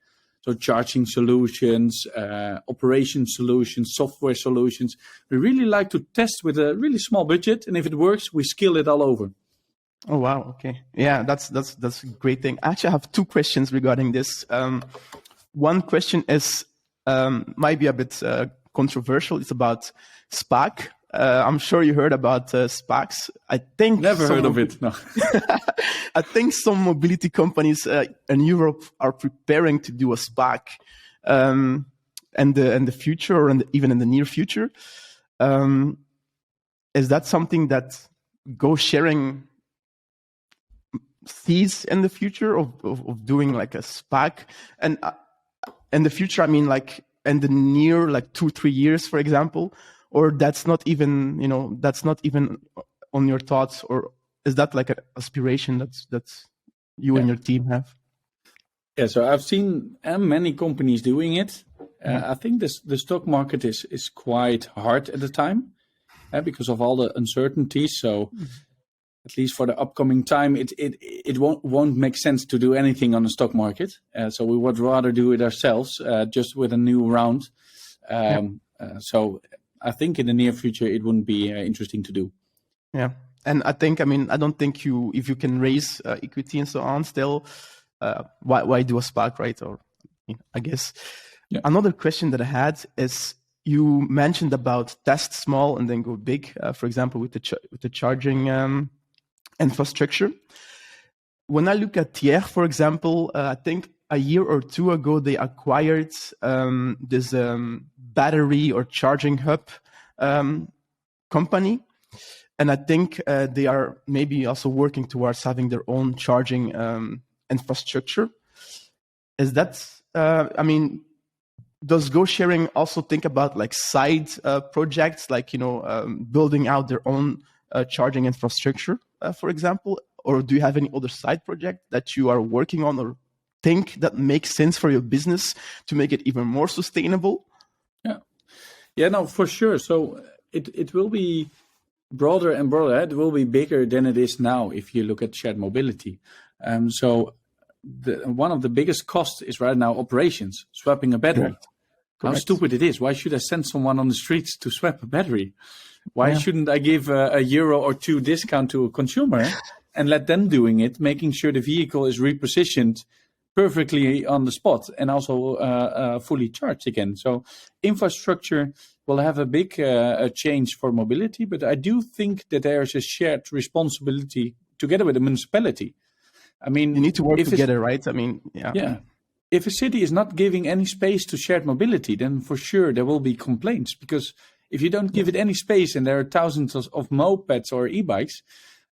So charging solutions, operation solutions, software solutions. We really like to test with a really small budget, and if it works, we scale it all over. Oh wow! Okay, yeah, that's a great thing. I actually have 2 questions regarding this. One question is might be a bit controversial. It's about SPAC. I'm sure you heard about SPACs. I think never heard of it. No. I think some mobility companies in Europe are preparing to do a SPAC, in the future, or even in the near future. Is that something that Go Sharing sees in the future of doing like a SPAC? And in the future, I mean, like in the near, like 2-3 years, for example, or that's not even on your thoughts, or is that like an aspiration that's you and your team have? Yeah, so I've seen many companies doing it. I think the stock market is quite hard at the time because of all the uncertainties. So at least for the upcoming time, it won't make sense to do anything on the stock market. So we would rather do it ourselves, just with a new round. So I think in the near future, it wouldn't be interesting to do. Yeah. And I don't think if you can raise equity and so on still, why do a SPAC, right? Or I guess another question that I had is, you mentioned about test small and then go big, for example, with the charging infrastructure. When I look at Thiers, for example, I think a year or 2 ago, they acquired this battery or charging hub company. And I think they are maybe also working towards having their own charging infrastructure. Is that, does Go Sharing also think about like side projects, like, building out their own charging infrastructure, for example? Or do you have any other side project that you are working on or think that makes sense for your business to make it even more sustainable? Yeah, no, for sure. So it will be broader and broader. It will be bigger than it is now if you look at shared mobility. So one of the biggest costs is right now operations, swapping a battery. Correct. How stupid it is. Why should I send someone on the streets to swap a battery? Why shouldn't I give a euro or 2 discount to a consumer and let them doing it, making sure the vehicle is repositioned perfectly on the spot and also fully charged again? So infrastructure will have a big change for mobility, but I do think that there's a shared responsibility together with the municipality. I mean, you need to work together, right? If a city is not giving any space to shared mobility, then for sure there will be complaints, because if you don't give it any space and there are thousands of mopeds or e-bikes,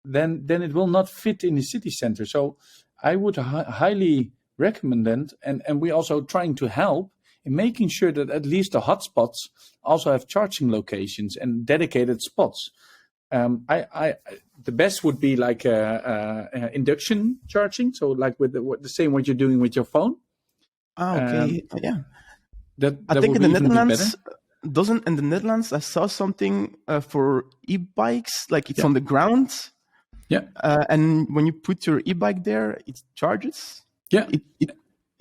then it will not fit in the city center. So I would highly recommend that. And we're also trying to help in making sure that at least the hotspots also have charging locations and dedicated spots. The best would be like induction charging. So like with the same what you're doing with your phone. Okay. That I think in the Netherlands, I saw something for e-bikes, like it's on the ground. Yeah. And when you put your e-bike there, it charges. Yeah.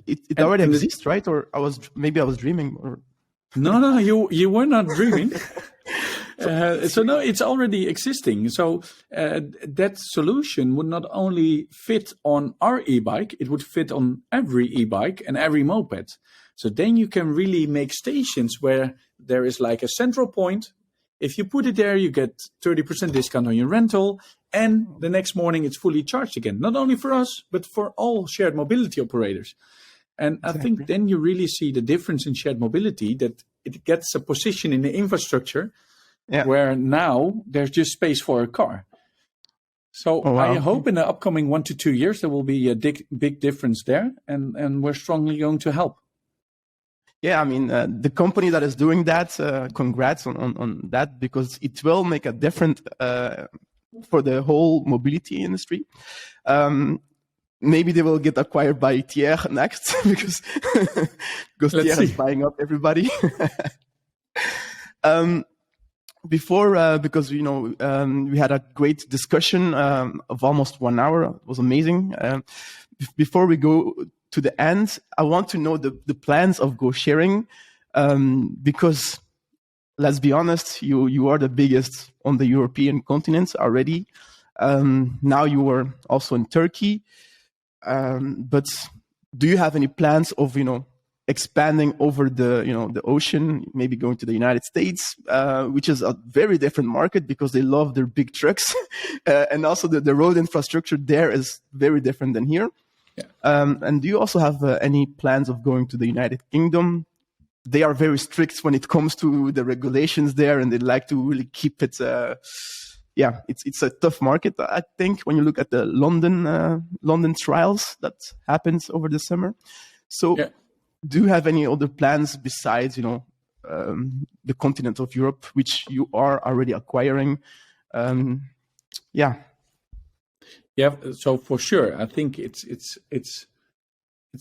It already exists, right? Or I was dreaming. Or no, you were not dreaming. So no, it's already existing. So that solution would not only fit on our e-bike, it would fit on every e-bike and every moped. So then you can really make stations where there is like a central point. If you put it there, you get 30% discount on your rental. And the next morning it's fully charged again. Not only for us, but for all shared mobility operators. And I think then you really see the difference in shared mobility, that it gets a position in the infrastructure where now there's just space for a car. So I hope in the upcoming 1 to 2 years, there will be a big difference there. And we're strongly going to help. Yeah, I mean, the company that is doing that, congrats on that, because it will make a difference for the whole mobility industry. Maybe they will get acquired by Thier next because Thier is buying up everybody. Because we had a great discussion of almost 1 hour. It was amazing. Before we go to the end, I want to know the plans of Go Sharing, because let's be honest, you are the biggest on the European continent already. Now you are also in Turkey. But do you have any plans of, expanding over the ocean, maybe going to the United States, which is a very different market because they love their big trucks. And also the road infrastructure there is very different than here. Yeah. And do you also have any plans of going to the United Kingdom? They are very strict when it comes to the regulations there, and they like to really keep it. It's a tough market, I think, when you look at the London trials that happens over the summer. So, do you have any other plans besides, the continent of Europe, which you are already acquiring? Yeah. So for sure, I think it's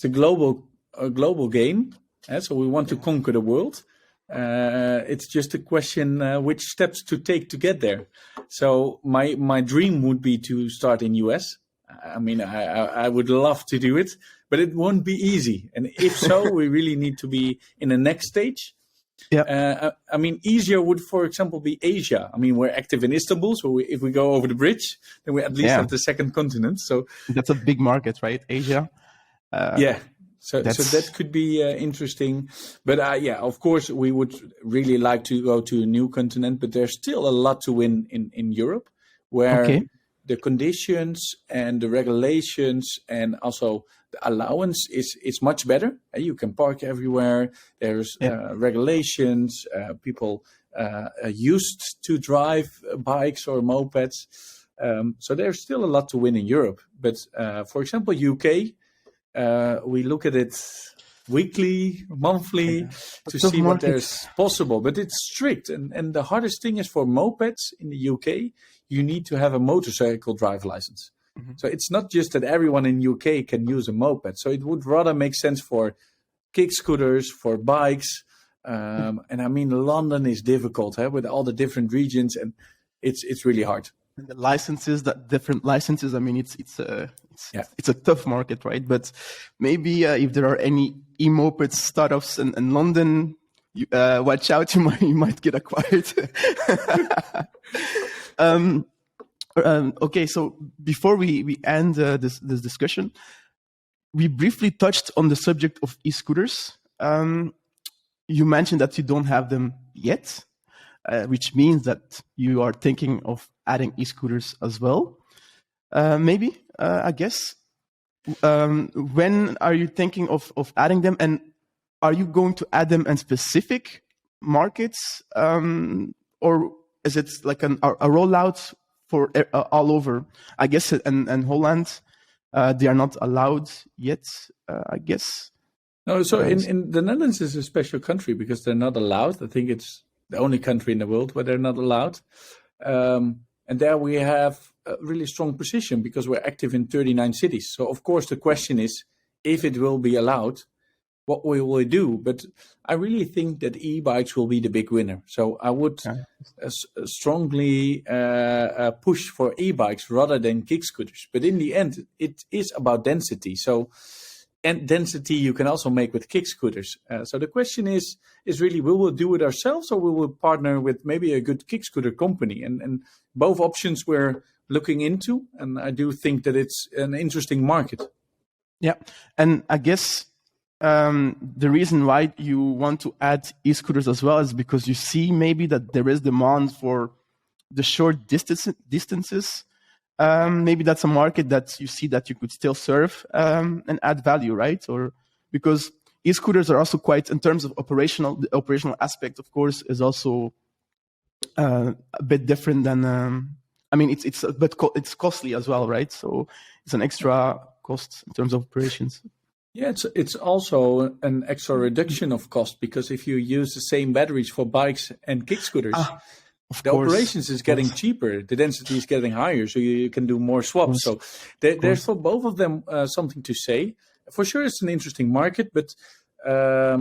a global game. So we want to conquer the world. It's just a question which steps to take to get there. So my dream would be to start in US. I mean, I would love to do it, but it won't be easy. And if so, we really need to be in the next stage. Yeah. I mean, easier would, for example, be Asia. I mean, we're active in Istanbul, so if we go over the bridge, then we at least have the second continent. So that's a big market, right? Asia. So that could be interesting. But of course, we would really like to go to a new continent. But there's still a lot to win in Europe, where the conditions and the regulations and also the allowance is much better. You can park everywhere. There's regulations. People used to drive bikes or mopeds. So there's still a lot to win in Europe. But for example, UK, we look at it weekly, monthly to see what there's possible. But it's strict. And the hardest thing is for mopeds in the UK, you need to have a motorcycle drive license. Mm-hmm. So it's not just that everyone in UK can use a moped. So it would rather make sense for kick scooters, for bikes. And I mean, London is difficult with all the different regions, and it's really hard. And the licenses, that different licenses. I mean, it's a tough market, right? But maybe if there are any e-moped startups in London, watch out, you might get acquired. Okay, so before we end this discussion, we briefly touched on the subject of e-scooters. You mentioned that you don't have them yet, which means that you are thinking of adding e-scooters as well. Maybe, I guess. When are you thinking of adding them, and are you going to add them in specific markets, or is it like a rollout for all over? I guess in Holland, they are not allowed yet, I guess. No, so in the Netherlands is a special country because they're not allowed. I think it's the only country in the world where they're not allowed. And there we have a really strong position because we're active in 39 cities. So, of course, the question is, if it will be allowed, what will we do? But I really think that e-bikes will be the big winner. So I would strongly push for e-bikes rather than kick scooters. But in the end, it is about density. So and density you can also make with kick scooters. So the question is really, will we do it ourselves, or will we partner with maybe a good kick scooter company? And both options we're looking into, and I do think that it's an interesting market. Yeah, and I guess the reason why you want to add e-scooters as well is because you see maybe that there is demand for the short distances. Maybe that's a market that you see that you could still serve and add value, right? Or because e-scooters are also quite, in terms of the operational aspect, of course, is also a bit different than. I mean, it's a bit it's costly as well, right? So it's an extra cost in terms of operations. Yeah, it's also an extra reduction of cost, because if you use the same batteries for bikes and kick scooters, the operations is getting cheaper, the density is getting higher, so you can do more swaps. So there's for both of them something to say. For sure, it's an interesting market, but I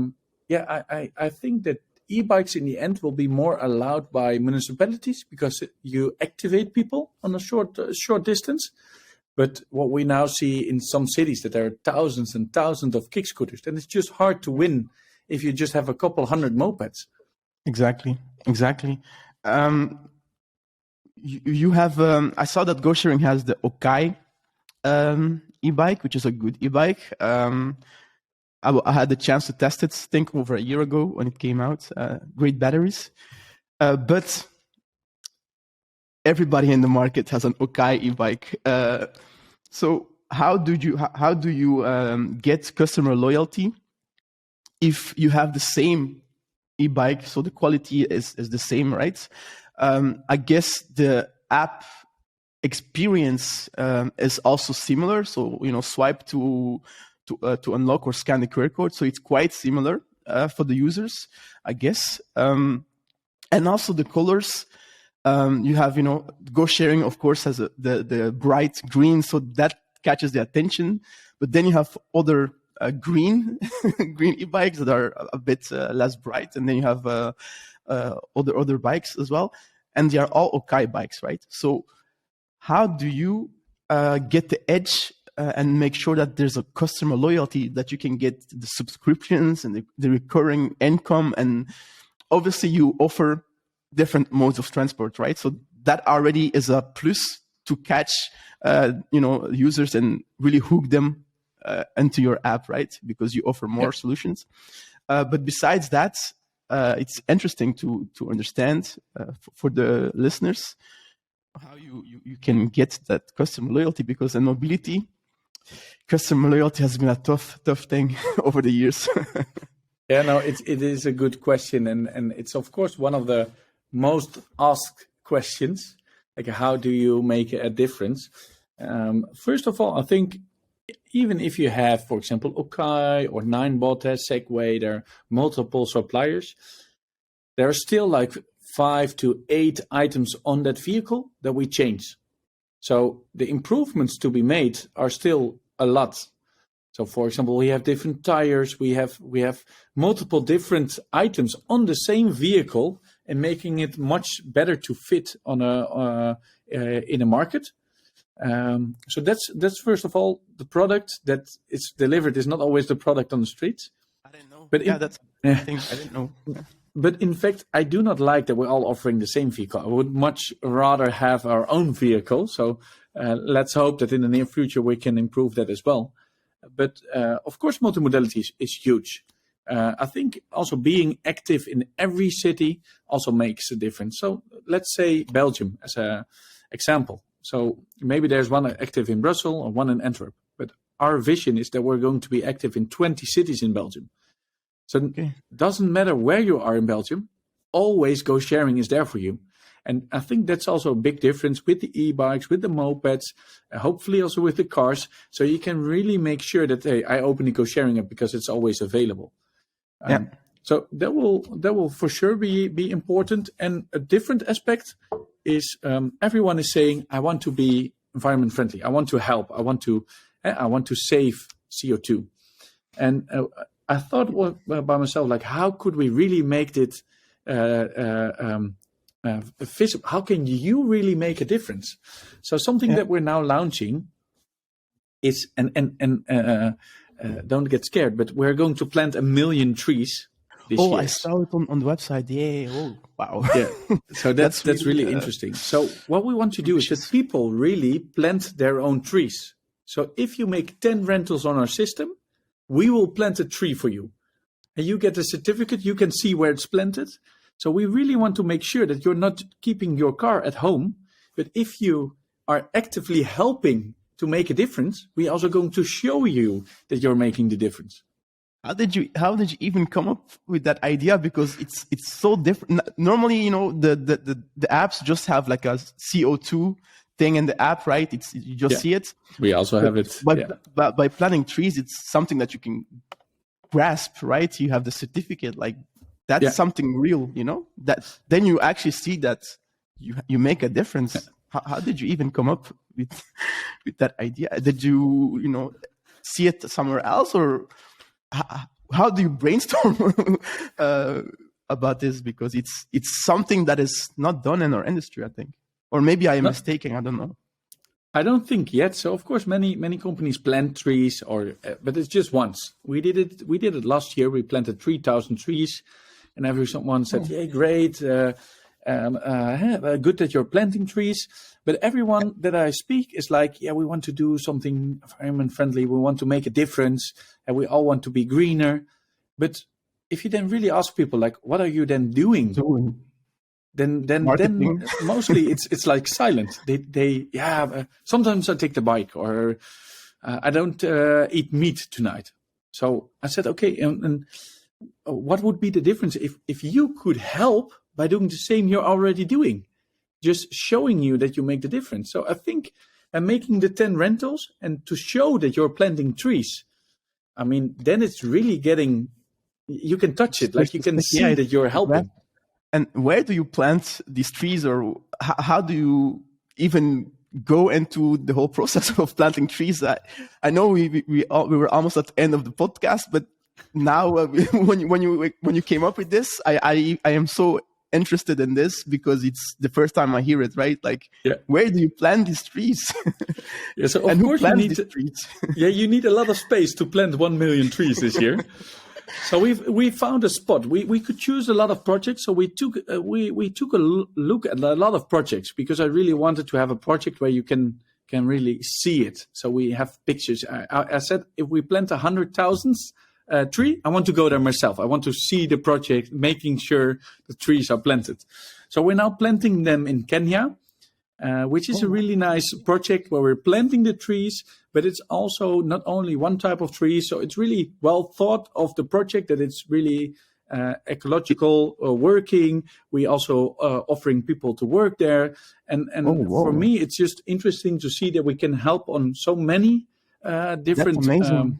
think that e-bikes in the end will be more allowed by municipalities, because you activate people on a short distance. But what we now see in some cities, that there are thousands and thousands of kick scooters, then it's just hard to win if you just have a couple hundred mopeds. Exactly. You have. I saw that GoSharing has the Okai e-bike, which is a good e-bike. I had the chance to test it, I think, over a year ago when it came out. Great batteries, but everybody in the market has an Okai e-bike. So how do you get customer loyalty if you have the same e-bike? So the quality is the same, right? I guess the app experience is also similar. So swipe to unlock or scan the QR code. So it's quite similar for the users, I guess. And also the colors. You have, GoSharing, of course, has the bright green, so that catches the attention. But then you have other green e-bikes that are a bit less bright, and then you have other bikes as well, and they are all Okai bikes, right? So how do you get the edge and make sure that there's a customer loyalty, that you can get the subscriptions and the recurring income, and obviously you offer different modes of transport, right? So that already is a plus to catch, users and really hook them into your app, right? Because you offer more solutions. But besides that, it's interesting to understand for the listeners how you can get that customer loyalty, because in mobility, customer loyalty has been a tough thing over the years. Yeah, no, it is a good question, and it's of course one of the most asked questions, like how do you make a difference? First of all, I think even if you have, for example, Okai or Ninebot, Segway, there are multiple suppliers, there are still like 5 to 8 items on that vehicle that we change. So the improvements to be made are still a lot. So, for example, we have different tires, we have multiple different items on the same vehicle, and making it much better to fit on in a market. So that's first of all, the product that is delivered is not always the product on the streets. I didn't know. But that's a thing I didn't know. But in fact, I do not like that we're all offering the same vehicle. I would much rather have our own vehicle. So let's hope that in the near future we can improve that as well. But of course, multimodality is huge. I think also being active in every city also makes a difference. So let's say Belgium as an example. So maybe there's one active in Brussels or one in Antwerp. But our vision is that we're going to be active in 20 cities in Belgium. So it doesn't matter where you are in Belgium, always GoSharing is there for you. And I think that's also a big difference with the e-bikes, with the mopeds, hopefully also with the cars. So you can really make sure that, hey, I open the GoSharing app because it's always available. So that will for sure be important. And a different aspect is everyone is saying, I want to be environment friendly. I want to help. I want to save CO2. And I thought by myself, like, how could we really make it visible? How can you really make a difference? So something that we're now launching is don't get scared, but we're going to plant 1 million trees this year. I saw it on the website. Yeah. Oh, wow. Yeah. So that's really interesting. So what we want to do is that people really plant their own trees. So if you make 10 rentals on our system, we will plant a tree for you. And you get a certificate, you can see where it's planted. So we really want to make sure that you're not keeping your car at home, but if you are actively helping to make a difference, we're also going to show you that you're making the difference. How did you even come up with that idea? Because it's so different. Normally, the apps just have like a CO2 thing in the app, right? You just see it. We also have it. But by planting trees, it's something that you can grasp, right? You have the certificate, like that's something real, that then you actually see that you make a difference. How did you even come up with that idea? Did you see it somewhere else, or how do you brainstorm about this? Because it's something that is not done in our industry, I think, or maybe I am mistaken. I don't know. I don't think yet. So of course, many companies plant trees, but it's just once. We did it last year. We planted 3,000 trees, and everyone said, "Yeah, great, good that you're planting trees." But everyone that I speak is like, "Yeah, we want to do something environment friendly. We want to make a difference, and we all want to be greener." But if you then really ask people, like, "What are you then doing?" Then mostly it's like silent. Sometimes I take the bike, or I don't eat meat tonight. So I said, okay, and what would be the difference if you could help by doing the same you're already doing, just showing you that you make the difference. So I think making the 10 rentals and to show that you're planting trees, I mean, then it's really you can touch it, like you can see that you're helping. And where do you plant these trees, or how do you even go into the whole process of planting trees? I know we were almost at the end of the podcast, but now when you came up with this, I am so interested in this because it's the first time I hear it. Right? Like, where do you plant these trees? So of course you need these trees? You need a lot of space to plant 1 million trees this year. So we found a spot. We could choose a lot of projects. So we took a look at a lot of projects because I really wanted to have a project where you can really see it. So we have pictures. I said if we plant 100,000 tree, I want to go there myself. I want to see the project, making sure the trees are planted. So we're now planting them in Kenya, which is a really nice project where we're planting the trees, but it's also not only one type of tree. So it's really well thought of the project that it's really ecological working. We also offering people to work there. And for me, it's just interesting to see that we can help on so many different... That's amazing.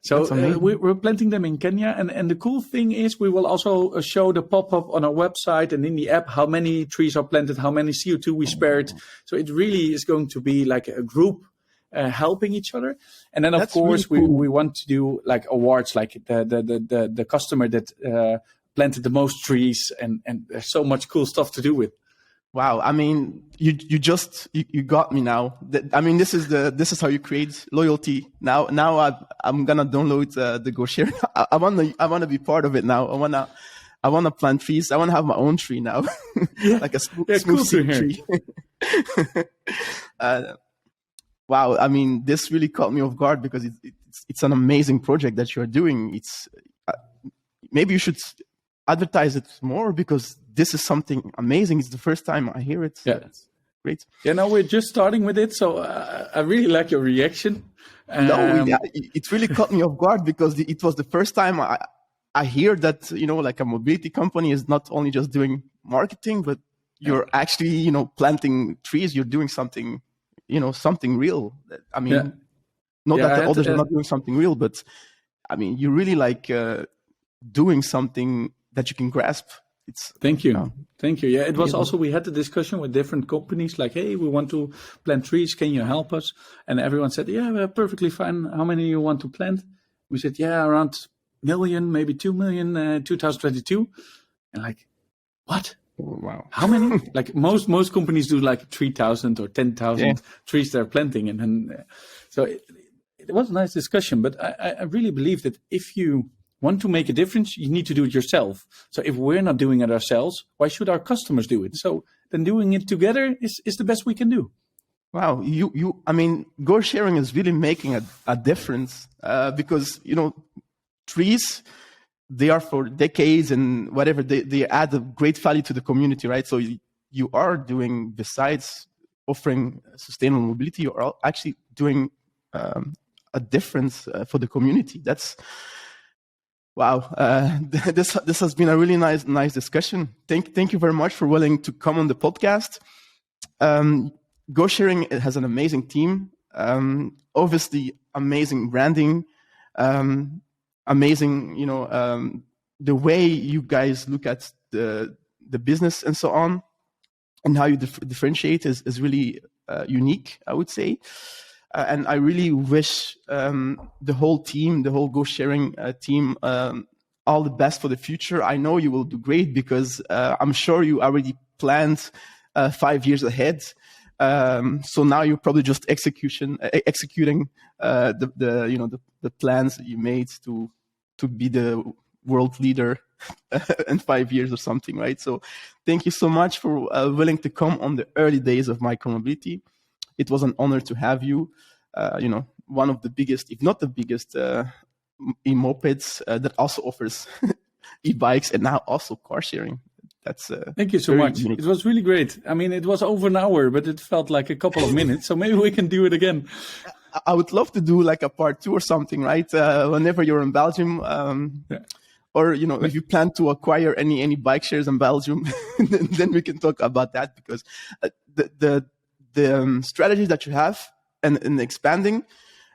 So we're planting them in Kenya. And the cool thing is we will also show the pop-up on our website and in the app how many trees are planted, how many CO2 we spared. So it really is going to be like a group helping each other. And then, of course, really cool. we want to do like awards, like the customer that planted the most trees. And there's so much cool stuff to do with. Wow, I mean, you got me now. I mean, this is how you create loyalty. Now I'm gonna download the GoShare. I wanna be part of it now. I wanna plant trees. I wanna have my own tree now, like a smooth tree. Wow, I mean, this really caught me off guard because it's an amazing project that you're doing. It's maybe you should advertise it more because this is something amazing. It's the first time I hear it. Yeah, that's great. Yeah, now we're just starting with it, so I really like your reaction. It really caught me off guard because it was the first time I hear that like a mobility company is not only just doing marketing, but you're actually planting trees. You're doing something something real. I mean, not that the others are not doing something real, but I mean, you really like doing something that you can grasp. Thank you. Yeah, it was also, we had the discussion with different companies like, hey, we want to plant trees. Can you help us? And everyone said, yeah, we're perfectly fine. How many you want to plant? We said, yeah, around million, maybe 2 million, 2022. And like, what? Oh, wow. How many? Like most companies do like 3,000 or 10,000 trees they're planting. And then, so it was a nice discussion, but I really believe that if you want to make a difference, you need to do it yourself. So if we're not doing it ourselves, why should our customers do it? So then doing it together is the best we can do. Wow, I mean, Go sharing is really making a difference because, trees, they are for decades and whatever, they add a great value to the community, right? So you are doing, besides offering sustainable mobility, you're actually doing a difference for the community. That's, wow. This has been a really nice discussion. Thank you very much for willing to come on the podcast. Go sharing, it has an amazing team. Obviously, amazing branding. Amazing, the way you guys look at the business and so on, and how you differentiate is really unique, I would say. And I really wish the whole team, the whole Go sharing team, all the best for the future. I know you will do great because I'm sure you already planned 5 years ahead. So now you're probably just executing the plans that you made to be the world leader in 5 years or something, right? So thank you so much for willing to come on the early days of micromobility. It was an honor to have you. One of the biggest, if not the biggest, e-mopeds that also offers e-bikes and now also car sharing. That's thank you so much. Unique. It was really great. I mean, it was over an hour, but it felt like a couple of minutes. So maybe we can do it again. I would love to do like a part 2 or something, right? Whenever you're in Belgium, or if you plan to acquire any bike shares in Belgium, then we can talk about that, because the strategy that you have and expanding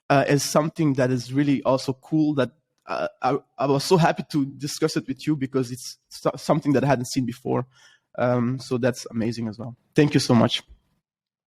is something that is really also cool. That I was so happy to discuss it with you, because it's something that I hadn't seen before. So that's amazing as well. Thank you so much.